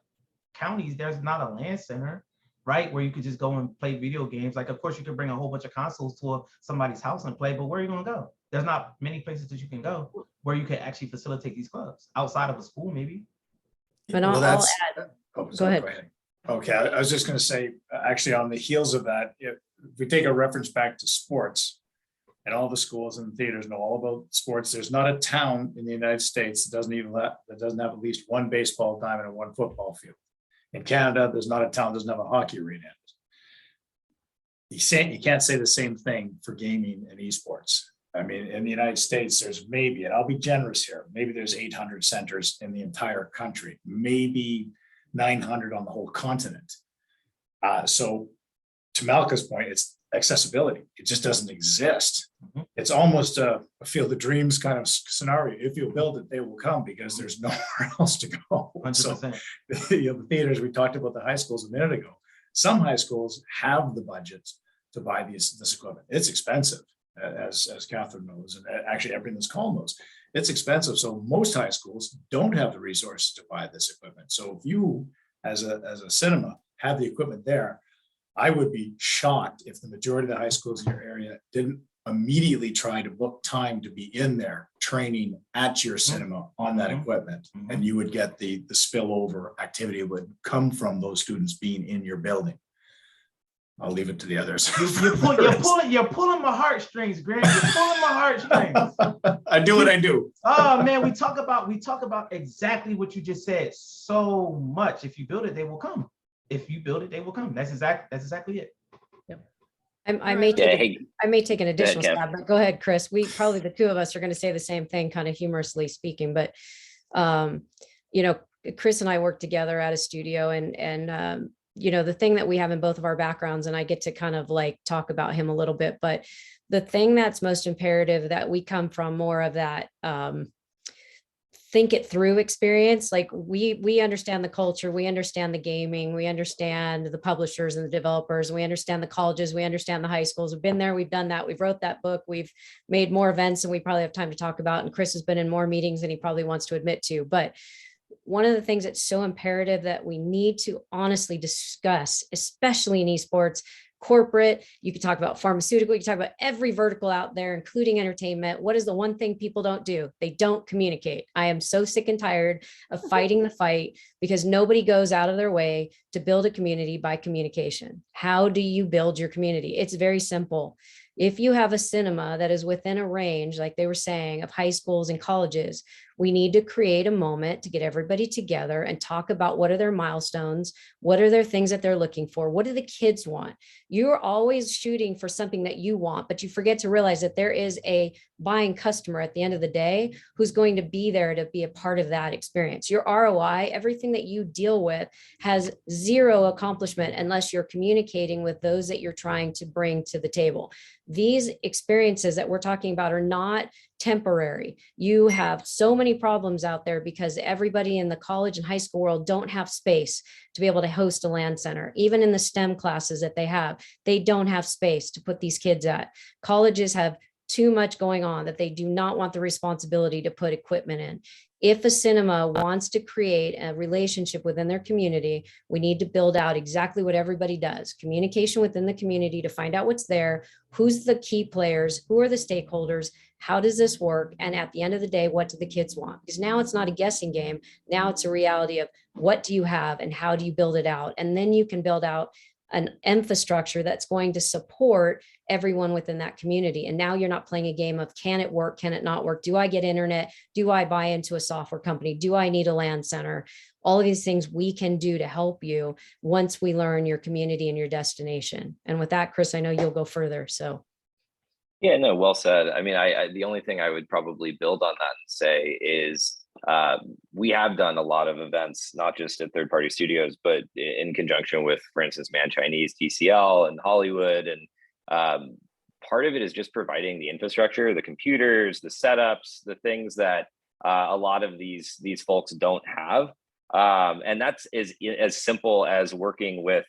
counties, there's not a LAN center, right, where you could just go and play video games. Like, of course, you could bring a whole bunch of consoles to somebody's house and play, but where are you going to go? There's not many places that you can go where you can actually facilitate these clubs outside of a school, maybe. But I'll add. Go ahead. Okay, I was just going to say, actually, on the heels of that, if we take a reference back to sports, and all the schools and theaters know all about sports, there's not a town in the United States that doesn't have at least one baseball diamond and one football field. In Canada, there's not a town that doesn't have a hockey arena. You can't say the same thing for gaming and esports. I mean, in the United States, there's maybe, and I'll be generous here, maybe there's 800 centers in the entire country, maybe 900 on the whole continent. So to Malka's point, it's accessibility. It just doesn't exist. Mm-hmm. It's almost a field of dreams kind of scenario. If you build it, they will come because there's nowhere else to go. 100%. So the theaters, we talked about the high schools a minute ago. Some high schools have the budget to buy this equipment. It's expensive, as Catherine knows, and actually everyone in this call knows. It's expensive. So most high schools don't have the resources to buy this equipment. So if you, as a cinema, have the equipment there, I would be shocked if the majority of the high schools in your area didn't immediately try to book time to be in there training at your cinema on that equipment. And you would get the spillover activity would come from those students being in your building. I'll leave it to the others. You're pulling my heartstrings, Grant. You're pulling my heartstrings. I do what I do. Oh man, we talk about exactly what you just said so much. If you build it, they will come. If you build it, they will come. That's exactly it. Yep. I may take an additional stab, but go ahead, Chris. We probably, the two of us, are going to say the same thing, kind of humorously speaking. But Chris and I work together at a studio, and the thing that we have in both of our backgrounds, and I get to kind of like talk about him a little bit, but the thing that's most imperative, that we come from more of that think it through experience. Like we understand the culture, we understand the gaming, we understand the publishers and the developers, we understand the colleges, we understand the high schools. We've been there, we've done that, we've wrote that book, we've made more events than we probably have time to talk about. And Chris has been in more meetings than he probably wants to admit to. But one of the things that's so imperative that we need to honestly discuss, especially in esports, corporate, you could talk about pharmaceutical, you could talk about every vertical out there, including entertainment. What is the one thing people don't do? They don't communicate. I am so sick and tired of fighting the fight because nobody goes out of their way to build a community by communication. How do you build your community? It's very simple. If you have a cinema that is within a range, like they were saying, of high schools and colleges, we need to create a moment to get everybody together and talk about what are their milestones, what are their things that they're looking for, what do the kids want. You're always shooting for something that you want, but you forget to realize that there is a buying customer at the end of the day who's going to be there to be a part of that experience. Your ROI, everything that you deal with, has zero accomplishment unless you're communicating with those that you're trying to bring to the table. These experiences that we're talking about are not temporary. You have so many problems out there because everybody in the college and high school world don't have space to be able to host a LAN center. Even in the STEM classes that they have, they don't have space to put these kids at. Colleges have too much going on that they do not want the responsibility to put equipment in. If a cinema wants to create a relationship within their community, we need to build out exactly what everybody does. Communication within the community to find out what's there, who's the key players, who are the stakeholders, how does this work? And at the end of the day, what do the kids want? Because now it's not a guessing game. Now it's a reality of what do you have and how do you build it out? And then you can build out an infrastructure that's going to support everyone within that community. And now you're not playing a game of can it work, can it not work? Do I get internet? Do I buy into a software company? Do I need a LAN center? All of these things we can do to help you once we learn your community and your destination. And with that, Chris, I know you'll go further. So. Yeah, no, well said. I mean, the only thing I would probably build on that and say is we have done a lot of events, not just at third-party studios, but in conjunction with, for instance, Man Chinese, TCL, and Hollywood. And part of it is just providing the infrastructure, the computers, the setups, the things that a lot of these folks don't have. And that's as simple as working with,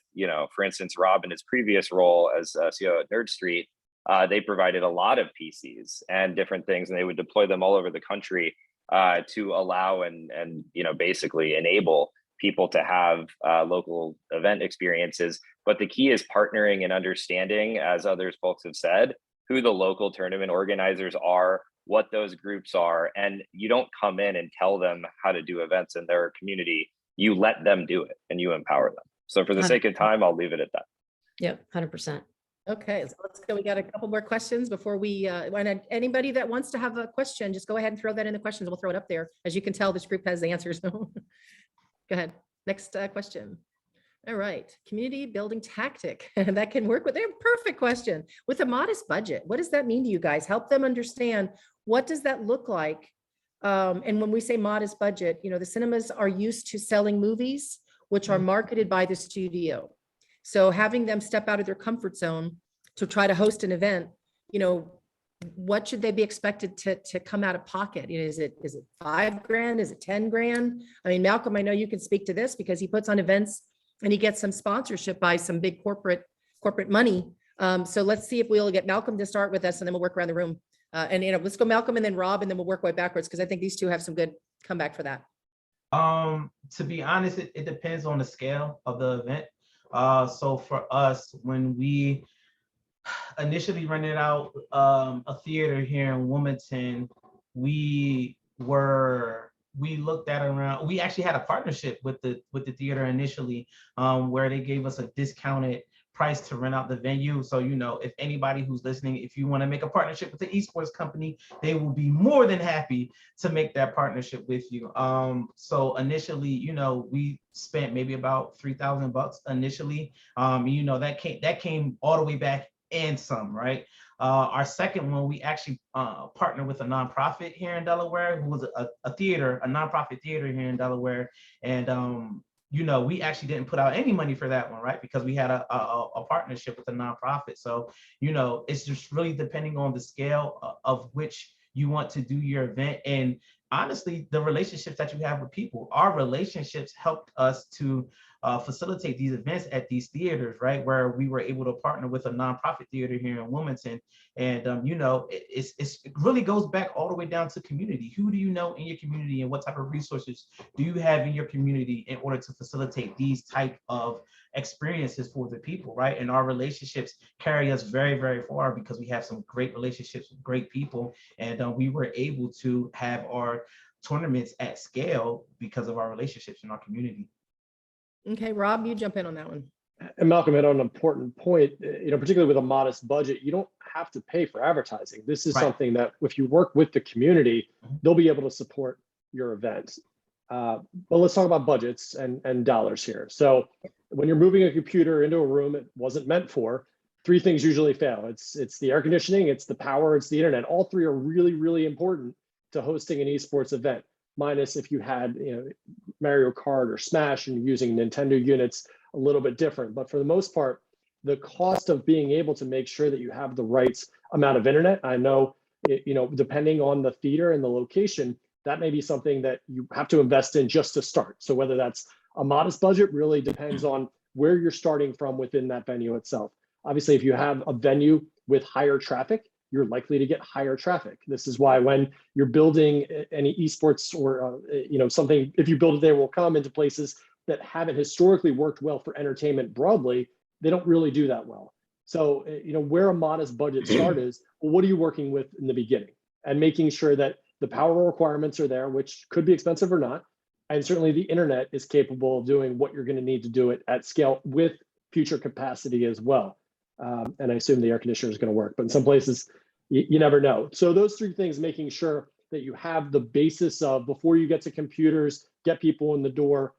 for instance, Rob in his previous role as CEO at Nerd Street. They provided a lot of PCs and different things, and they would deploy them all over the country to allow and basically enable people to have local event experiences. But the key is partnering and understanding, as others folks have said, who the local tournament organizers are, what those groups are, and you don't come in and tell them how to do events in their community. You let them do it and you empower them. So for the sake of time, I'll leave it at that. Yep, 100%. Okay, so let's go. We got a couple more questions before we, anybody that wants to have a question, just go ahead and throw that in the questions. We'll throw it up there. As you can tell, this group has the answers. Go ahead. Next question. All right, community building tactic that can work with their perfect question. With a modest budget, what does that mean to you guys? Help them understand, what does that look like? And when we say modest budget, the cinemas are used to selling movies, which are marketed by the studio. So having them step out of their comfort zone to try to host an event, what should they be expected to come out of pocket? Is it $5,000? Is it 10 grand? I mean, Malcolm, I know you can speak to this because he puts on events and he gets some sponsorship by some big corporate money. So let's see if we'll get Malcolm to start with us, and then we'll work around the room. Let's go Malcolm and then Rob, and then we'll work way backwards, because I think these two have some good comeback for that. To be honest, it depends on the scale of the event. So for us, when we initially rented out a theater here in Wilmington, we looked at around, we actually had a partnership with the theater initially, where they gave us a discounted price to rent out the venue. So, if anybody who's listening, if you want to make a partnership with the esports company, they will be more than happy to make that partnership with you. So initially, we spent maybe about $3,000 initially. That came all the way back and some, right? Our second one, we actually partnered with a nonprofit here in Delaware, who was a nonprofit theater here in Delaware. And we actually didn't put out any money for that one, right? Because we had a partnership with a nonprofit. So, it's just really depending on the scale of which you want to do your event. And honestly, the relationships that you have with people. Our relationships helped us to facilitate these events at these theaters, right? Where we were able to partner with a nonprofit theater here in Wilmington. And, you know, it really goes back all the way down to community. Who do you know in your community, and what type of resources do you have in your community in order to facilitate these type of experiences for the people, right? And our relationships carry us very, very far because we have some great relationships with great people. And we were able to have our tournaments at scale because of our relationships in our community. Okay, Rob, you jump in on that one. And Malcolm hit on an important point, you know, particularly with a modest budget, you don't have to pay for advertising. This is Right. something that if you work with the community, Mhm. they'll be able to support your event. But let's talk about budgets and dollars here. So when you're moving a computer into a room it wasn't meant for, three things usually fail. It's the air conditioning, it's the power, it's the internet. All three are really, really important to hosting an esports event. Minus if you had, you know, Mario Kart or Smash and you're using Nintendo units, a little bit different. But for the most part, the cost of being able to make sure that you have the right amount of internet, I know, you know, depending on the theater and the location, that may be something that you have to invest in just to start. So whether that's a modest budget really depends on where you're starting from within that venue itself. Obviously, if you have a venue with higher traffic, you're likely to get higher traffic. This is why when you're building any esports or you know, something, if you build it, they will come into places that haven't historically worked well for entertainment broadly, they don't really do that well. So, you know, where a modest budget start is, well, what are you working with in the beginning? And making sure that the power requirements are there, which could be expensive or not. And certainly the internet is capable of doing what you're going to need to do it at scale with future capacity as well. And I assume the air conditioner is going to work, but in some places you never know. So those three things, making sure that you have the basis of before you get to computers, get people in the door,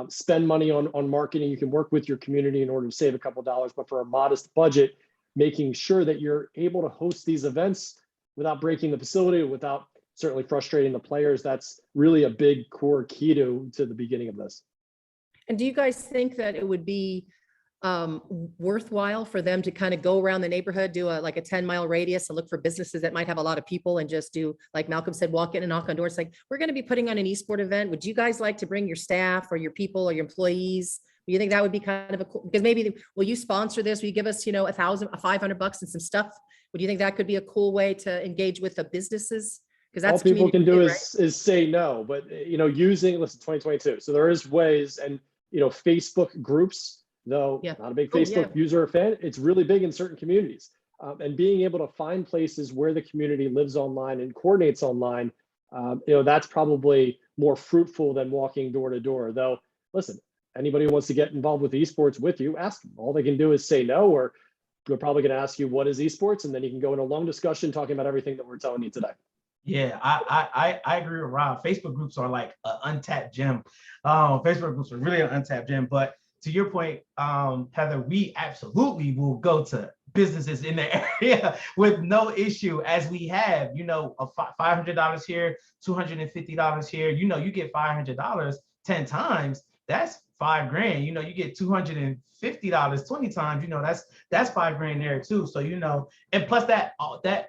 spend money on marketing. You can work with your community in order to save a couple of dollars, but for a modest budget, making sure that you're able to host these events without breaking the facility, without certainly frustrating the players. That's really a big core key to the beginning of this. And do you guys think that it would be worthwhile for them to kind of go around the neighborhood, do like a 10-mile radius and look for businesses that might have a lot of people and just do, like Malcolm said, walk in and knock on doors, like, we're going to be putting on an esport event. Would you guys like to bring your staff or your people or your employees? Do you think that would be kind of a cool, because maybe, will you sponsor this? Will you give us, you know, $500 and some stuff? Would you think that could be a cool way to engage with the businesses? Because that's all people can do right? is say no, but you know, listen, 2022. So there is ways, and you know, Facebook groups, though not a big Facebook user or fan, it's really big in certain communities. And being able to find places where the community lives online and coordinates online, you know, that's probably more fruitful than walking door to door. Though, listen, anybody who wants to get involved with esports with you, ask them. All they can do is say no, or they're probably going to ask you, what is esports? And then you can go in a long discussion talking about everything that we're telling you today. Yeah, I agree with Rob. Facebook groups are like an untapped gem. Facebook groups are really an untapped gem. But to your point, Heather, we absolutely will go to businesses in the area with no issue, as we have, you know, a $500 here, $250 here. You know, you get $500 10 times. That's $5,000. You know, you get $250 20 times. You know, that's $5,000 there too. So, you know, and plus that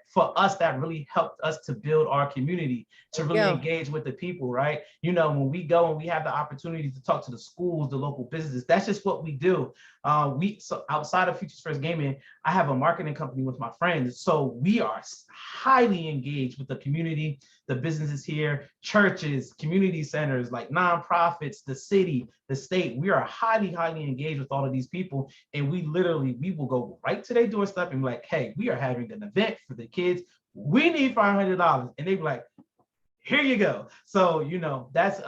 for us, that really helped us to build our community, to really engage with the people, right? You know, when we go and we have the opportunity to talk to the schools, the local businesses, that's just what we do. So outside of Futures First Gaming, I have a marketing company with my friends. So we are highly engaged with the community, the businesses here, churches, community centers, like nonprofits, the city, the state. We are highly, highly engaged with all of these people. And we will go right to their doorstep and be like, hey, we are having an event for the kids. We need $500. And they be like, here you go. So, you know, that's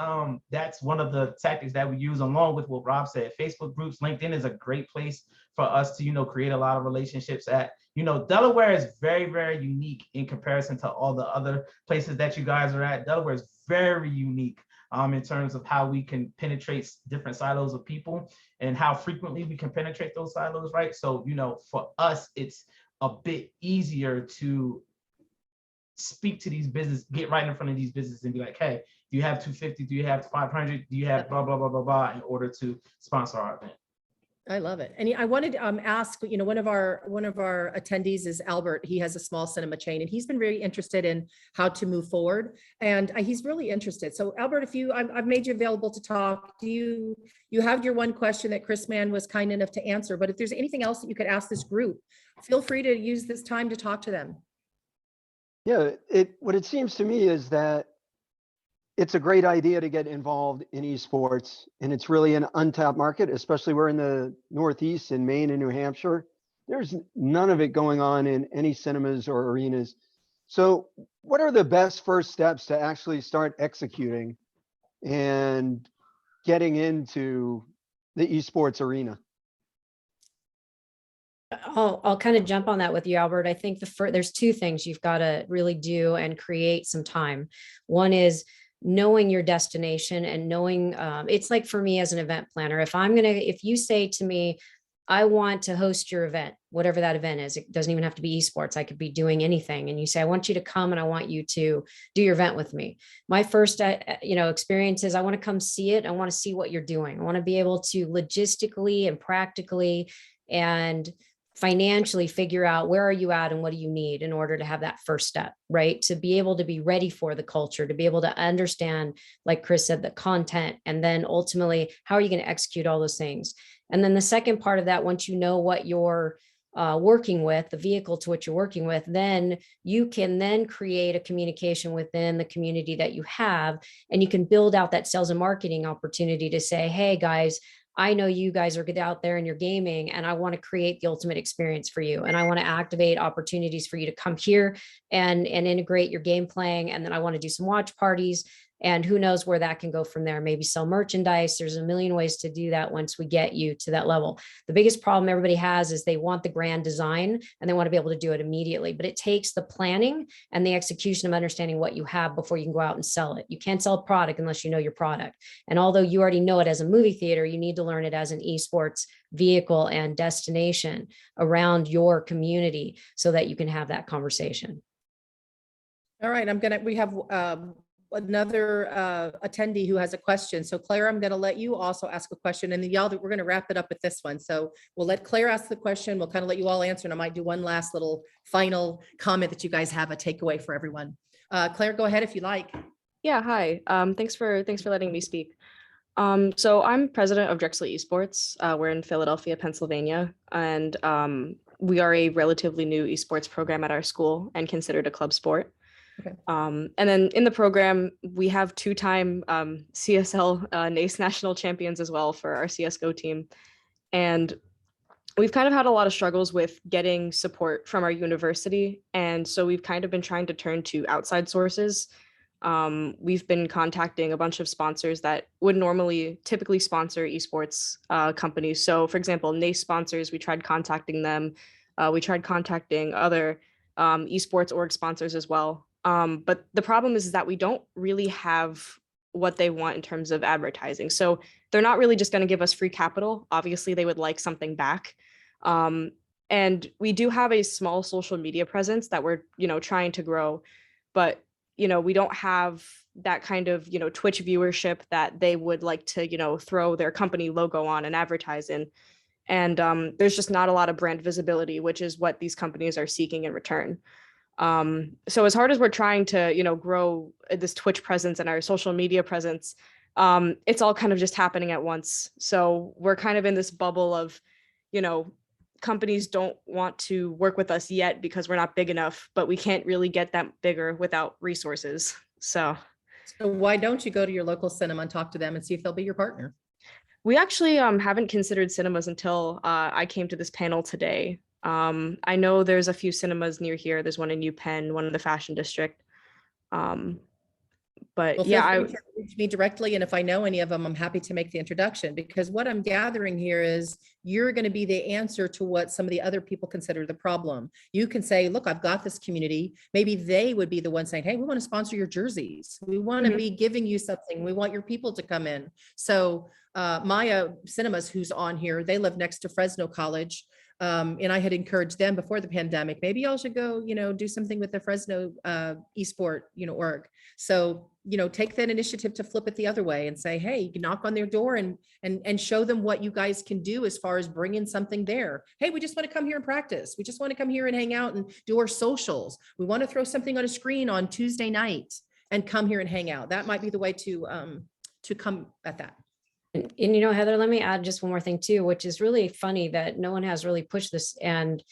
one of the tactics that we use, along with what Rob said. Facebook groups, LinkedIn is a great place for us to, you know, create a lot of relationships at. You know, Delaware is very, very unique in comparison to all the other places that you guys are at. Delaware is very unique in terms of how we can penetrate different silos of people and how frequently we can penetrate those silos, right? So, you know, for us, it's a bit easier to speak to these businesses, get right in front of these businesses and be like, hey, do you have 250? Do you have 500? Do you have blah, blah, blah, blah, blah, in order to sponsor our event? I love it. And I wanted to ask, one of our attendees is Albert. He has a small cinema chain and he's been very interested in how to move forward. And he's really interested. So Albert, I've made you available to talk. You have your one question that Chris Mann was kind enough to answer, but if there's anything else that you could ask this group, feel free to use this time to talk to them. Yeah, what it seems to me is that it's a great idea to get involved in esports, and it's really an untapped market, especially we're in the Northeast in Maine and New Hampshire. There's none of it going on in any cinemas or arenas. So what are the best first steps to actually start executing and getting into the esports arena? I'll kind of jump on that with you, Albert. I think there's two things you've got to really do and create some time. One is knowing your destination and knowing, it's like for me as an event planner, if you say to me, I want to host your event, whatever that event is, it doesn't even have to be esports. I could be doing anything. And you say, I want you to come and I want you to do your event with me. My first, experience is I want to come see it. I want to see what you're doing. I want to be able to logistically and practically and financially figure out where are you at and what do you need in order to have that first step, right? To be able to be ready for the culture, to be able to understand, like Chris said, the content, and then ultimately, how are you going to execute all those things? And then the second part of that, once you know what you're working with, the vehicle to what you're working with, then you can then create a communication within the community that you have, and you can build out that sales and marketing opportunity to say, hey guys, I know you guys are good out there and you're gaming, and I want to create the ultimate experience for you. And I want to activate opportunities for you to come here and integrate your game playing. And then I want to do some watch parties, and who knows where that can go from there. Maybe sell merchandise. There's a million ways to do that once we get you to that level. The biggest problem everybody has is they want the grand design and they want to be able to do it immediately, but it takes the planning and the execution of understanding what you have before you can go out and sell it. You can't sell a product unless you know your product. And although you already know it as a movie theater, you need to learn it as an esports vehicle and destination around your community so that you can have that conversation. All right, we have another attendee who has a question. So Claire, I'm going to let you also ask a question, and then y'all, we're going to wrap it up with this one. So we'll let Claire ask the question. We'll kind of let you all answer, and I might do one last little final comment that you guys have a takeaway for everyone. Claire, go ahead if you like. Yeah, hi. Thanks for letting me speak. So I'm president of Drexel Esports. We're in Philadelphia, Pennsylvania, and we are a relatively new esports program at our school and considered a club sport. Okay. And then in the program, we have two-time CSL NACE national champions as well for our CSGO team. And we've kind of had a lot of struggles with getting support from our university. And so we've kind of been trying to turn to outside sources. We've been contacting a bunch of sponsors that would typically sponsor esports companies. So for example, NACE sponsors, we tried contacting them. We tried contacting other esports org sponsors as well. But the problem is that we don't really have what they want in terms of advertising. So they're not really just going to give us free capital. Obviously, they would like something back. And we do have a small social media presence that we're, trying to grow, but, we don't have that kind of, Twitch viewership that they would like to, throw their company logo on and advertise in. And there's just not a lot of brand visibility, which is what these companies are seeking in return. So as hard as we're trying to, grow this Twitch presence and our social media presence, it's all kind of just happening at once. So we're kind of in this bubble of, companies don't want to work with us yet because we're not big enough, but we can't really get that bigger without resources. So why don't you go to your local cinema and talk to them and see if they'll be your partner? We actually haven't considered cinemas until I came to this panel today. I know there's a few cinemas near here. There's one in New Penn, one in the Fashion District. But well, yeah, feel free to reach me directly, and if I know any of them, I'm happy to make the introduction, because what I'm gathering here is you're going to be the answer to what some of the other people consider the problem. You can say, look, I've got this community. Maybe they would be the one saying, hey, we want to sponsor your jerseys. We want to be giving you something. We want your people to come in. So Maya Cinemas, who's on here, they live next to Fresno College. And I had encouraged them before the pandemic, maybe y'all should go, do something with the Fresno esport, org. So take that initiative to flip it the other way and say, hey, you can knock on their door and show them what you guys can do as far as bringing something there. Hey, we just want to come here and practice. We just want to come here and hang out and do our socials. We want to throw something on a screen on Tuesday night and come here and hang out. That might be the way to come at that. And Heather, let me add just one more thing too, which is really funny that no one has really pushed this. And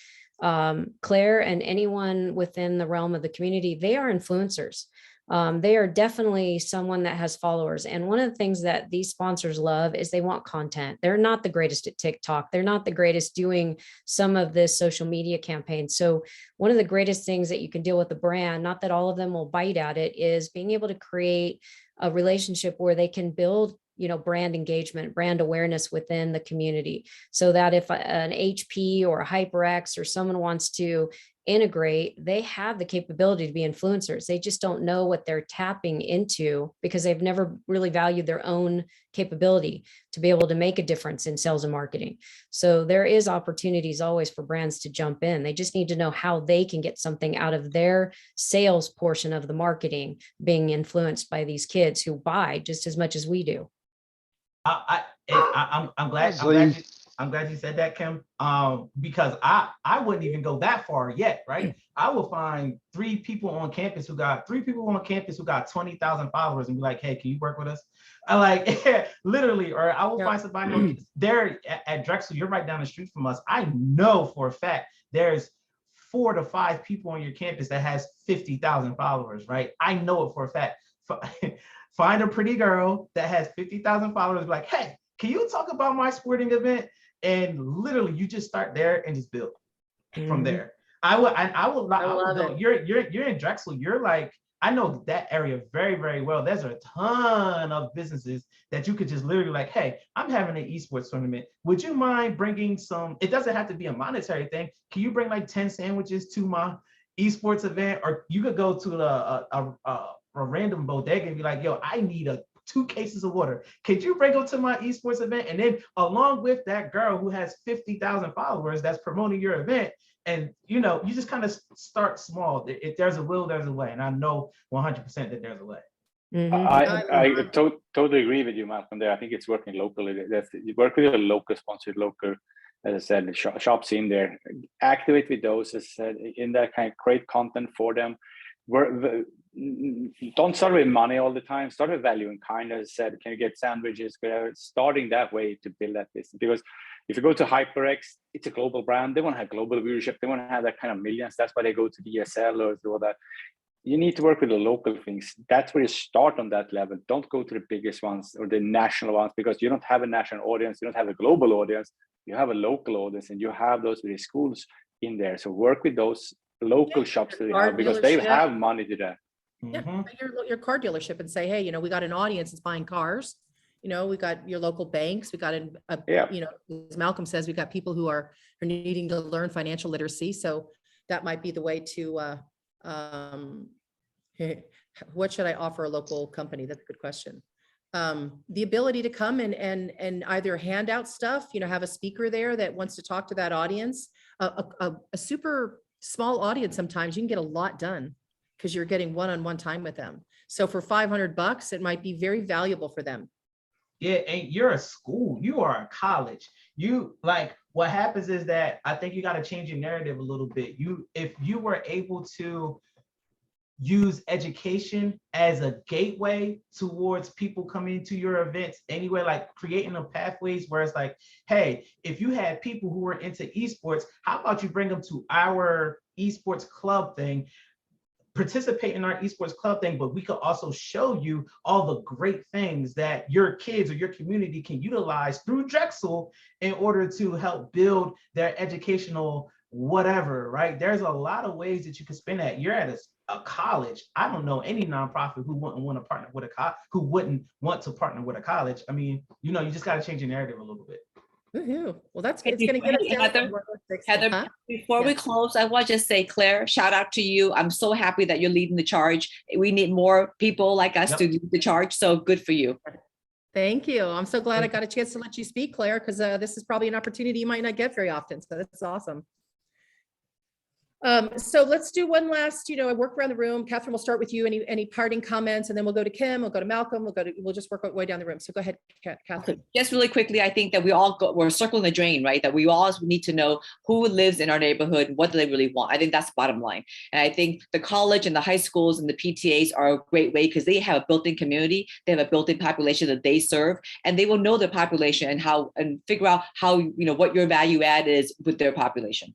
Claire and anyone within the realm of the community, they are influencers. They are definitely someone that has followers. And one of the things that these sponsors love is they want content. They're not the greatest at TikTok. They're not the greatest doing some of this social media campaign. So one of the greatest things that you can deal with a brand, not that all of them will bite at it, is being able to create a relationship where they can build brand engagement, brand awareness within the community, so that if an HP or a HyperX or someone wants to integrate, they have the capability to be influencers. They just don't know what they're tapping into because they've never really valued their own capability to be able to make a difference in sales and marketing. So there is opportunities always for brands to jump in. They just need to know how they can get something out of their sales portion of the marketing being influenced by these kids who buy just as much as we do. I'm glad you said that, Kim. Because I wouldn't even go that far yet, right? I will find three people on campus who got 20,000 followers and be like, hey, can you work with us? I like literally, or I will find somebody there at Drexel. You're right down the street from us. I know for a fact there's 4 to 5 people on your campus that has 50,000 followers, right? I know it for a fact. Find a pretty girl that has 50,000 followers, like, hey, can you talk about my sporting event? And literally you just start there and just build from there. I will not. You're in Drexel. You're like, I know that area very, very well. There's a ton of businesses that you could just literally like, hey, I'm having an esports tournament. Would you mind bringing some? It doesn't have to be a monetary thing. Can you bring like 10 sandwiches to my esports event? Or you could go to a random bodega and be like, yo, I need 2 cases of water. Could you bring them to my esports event? And then along with that girl who has 50,000 followers that's promoting your event, and you just kind of start small. If there's a will, there's a way. And I know 100% that there's a way. I totally agree with you, Malcolm, there. I think it's working locally. You work with a local sponsored, local, as I said, shops in there. Activate with those, as I said, in that kind of create content for them. Don't start with money all the time. Start with value and kindness. Said, can you get sandwiches? Starting that way to build that business. Because if you go to HyperX, it's a global brand. They want to have global viewership. They want to have that kind of millions. That's why they go to the ESL or do all that. You need to work with the local things. That's where you start on that level. Don't go to the biggest ones or the national ones, because you don't have a national audience. You don't have a global audience. You have a local audience, and you have those with the schools in there. So work with those local shops that they have, because they have money to that. Yeah, your car dealership and say, hey, we got an audience that's buying cars. We got your local banks. We got as Malcolm says, we got people who are needing to learn financial literacy. So that might be the way to, what should I offer a local company? That's a good question. The ability to come and either hand out stuff, have a speaker there that wants to talk to that audience, a super small audience. Sometimes you can get a lot done because you're getting one-on-one time with them. So for $500, it might be very valuable for them. Yeah, and you're a school, you are a college. What happens is that I think you got to change your narrative a little bit. If you were able to use education as a gateway towards people coming to your events anyway, like creating the pathways where it's like, hey, if you had people who were into esports, how about you bring them to our esports club thing, participate in our esports club thing, but we could also show you all the great things that your kids or your community can utilize through Drexel in order to help build their educational whatever, right? There's a lot of ways that you can spend that. You're at a college. I don't know any nonprofit who wouldn't want to partner with who wouldn't want to partner with a college. I mean, you just got to change your narrative a little bit. Woohoo. Well, it's going to get us down. Heather, before we close, I want to just say, Claire, shout out to you. I'm so happy that you're leading the charge. We need more people like us to lead the charge. So good for you. Thank you. I'm so glad I got a chance to let you speak, Claire, because this is probably an opportunity you might not get very often. So that's awesome. So let's do one last, I work around the room. Catherine, we'll start with you. Any parting comments, and then we'll go to Kim, we'll go to Malcolm, we'll just work our way down the room. So go ahead, Catherine. Just really quickly, I think that we're circling the drain, right? That we all need to know who lives in our neighborhood, what do they really want. I think that's the bottom line. And I think the college and the high schools and the PTAs are a great way because they have a built-in community, they have a built-in population that they serve, and they will know their population and figure out how, what your value add is with their population.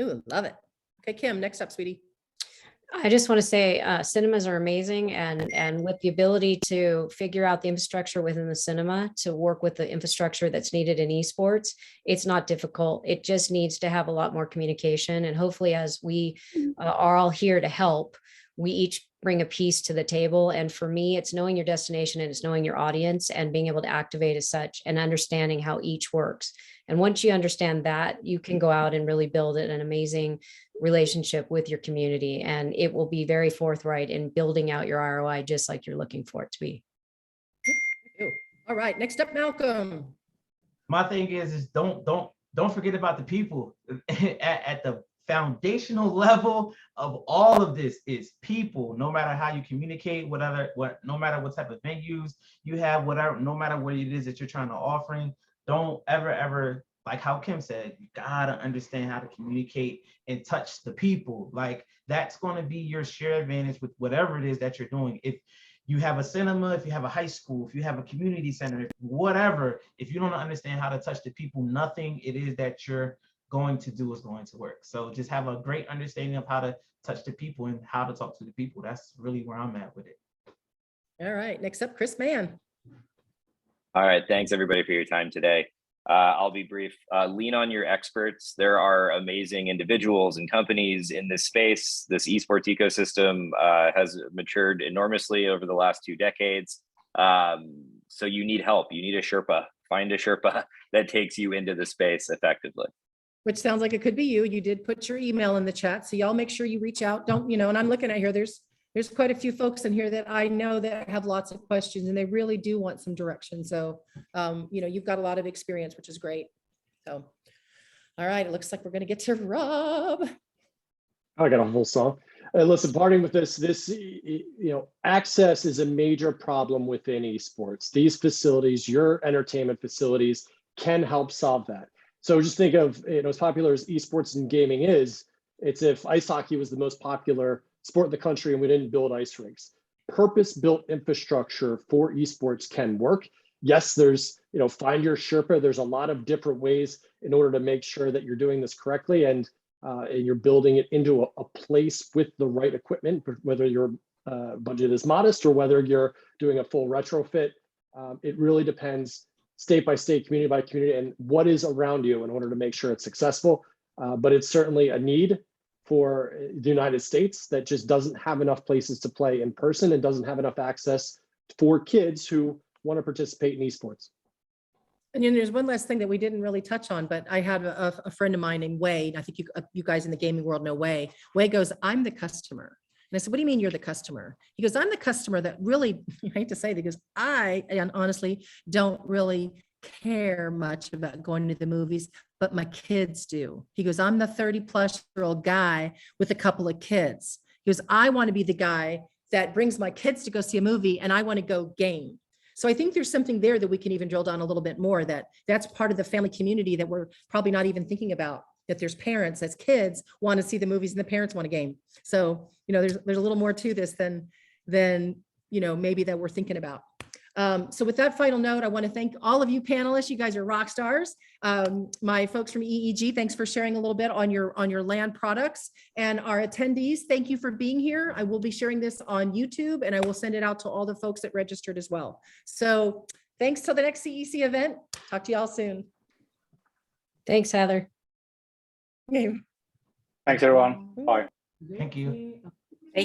Ooh, love it. Okay, Kim, next up, sweetie. I just want to say cinemas are amazing, and with the ability to figure out the infrastructure within the cinema to work with the infrastructure that's needed in esports, it's not difficult. It just needs to have a lot more communication, and hopefully as we are all here to help, we each bring a piece to the table. And for me, it's knowing your destination and it's knowing your audience and being able to activate as such and understanding how each works. And once you understand that, you can go out and really build an amazing relationship with your community, and it will be very forthright in building out your ROI just like you're looking for it to be. All right, next up, Malcolm. My thing is don't forget about the people. At the foundational level of all of this is people. No matter how you communicate, no matter what type of venues you have, no matter what it is that you're trying to offer, don't ever, like how Kim said, you gotta understand how to communicate and touch the people. Like that's going to be your share advantage with whatever it is that you're doing. If you have a cinema, if you have a high school, if you have a community center, whatever, if you don't understand how to touch the people, nothing it is that you're going to do is going to work. So just have a great understanding of how to touch the people and how to talk to the people. That's really where I'm at with it. All right, next up, Chris Mann. All right, thanks everybody for your time today. I'll be brief. Lean on your experts. There are amazing individuals and companies in this space. This esports ecosystem has matured enormously over the last 2 decades. So you need help. You need a Sherpa. Find a Sherpa that takes you into the space effectively. Which sounds like it could be you. You did put your email in the chat, so y'all make sure you reach out. Don't, and I'm looking at here, there's quite a few folks in here that I know that have lots of questions and they really do want some direction. So, you've got a lot of experience, which is great. So, all right, it looks like we're going to get to Rob. I got a whole song. Listen, parting with this, access is a major problem within esports. These facilities, your entertainment facilities, can help solve that. So just think of, as popular as esports and gaming is, it's if ice hockey was the most popular sport in the country and we didn't build ice rinks. Purpose-built infrastructure for esports can work. Yes, there's, find your Sherpa. There's a lot of different ways in order to make sure that you're doing this correctly and you're building it into a place with the right equipment, whether your budget is modest or whether you're doing a full retrofit. It really depends state by state, community by community, and what is around you in order to make sure it's successful. But it's certainly a need for the United States that just doesn't have enough places to play in person and doesn't have enough access for kids who want to participate in esports. And there's one last thing that we didn't really touch on, but I had a friend of mine named Wade. I think you guys in the gaming world know Wade. Wade goes, "I'm the customer." And I said, "What do you mean you're the customer?" He goes, "I'm the customer that really," I hate to say it, because I honestly don't really care much about going to the movies, but my kids do. He goes, "I'm the 30-plus-year-old guy with a couple of kids." He goes, "I want to be the guy that brings my kids to go see a movie and I want to go game." So I think there's something there that we can even drill down a little bit more, that's part of the family community that we're probably not even thinking about, that there's parents, as kids want to see the movies and the parents want a game. So, there's a little more to this than maybe that we're thinking about. So with that final note, I want to thank all of you panelists. You guys are rock stars. My folks from EEG, thanks for sharing a little bit on your LAN products. And our attendees, thank you for being here. I will be sharing this on YouTube and I will send it out to all the folks that registered as well. So thanks till the next CEC event. Talk to y'all soon. Thanks, Heather. Okay. Thanks, everyone. Bye. Thank you.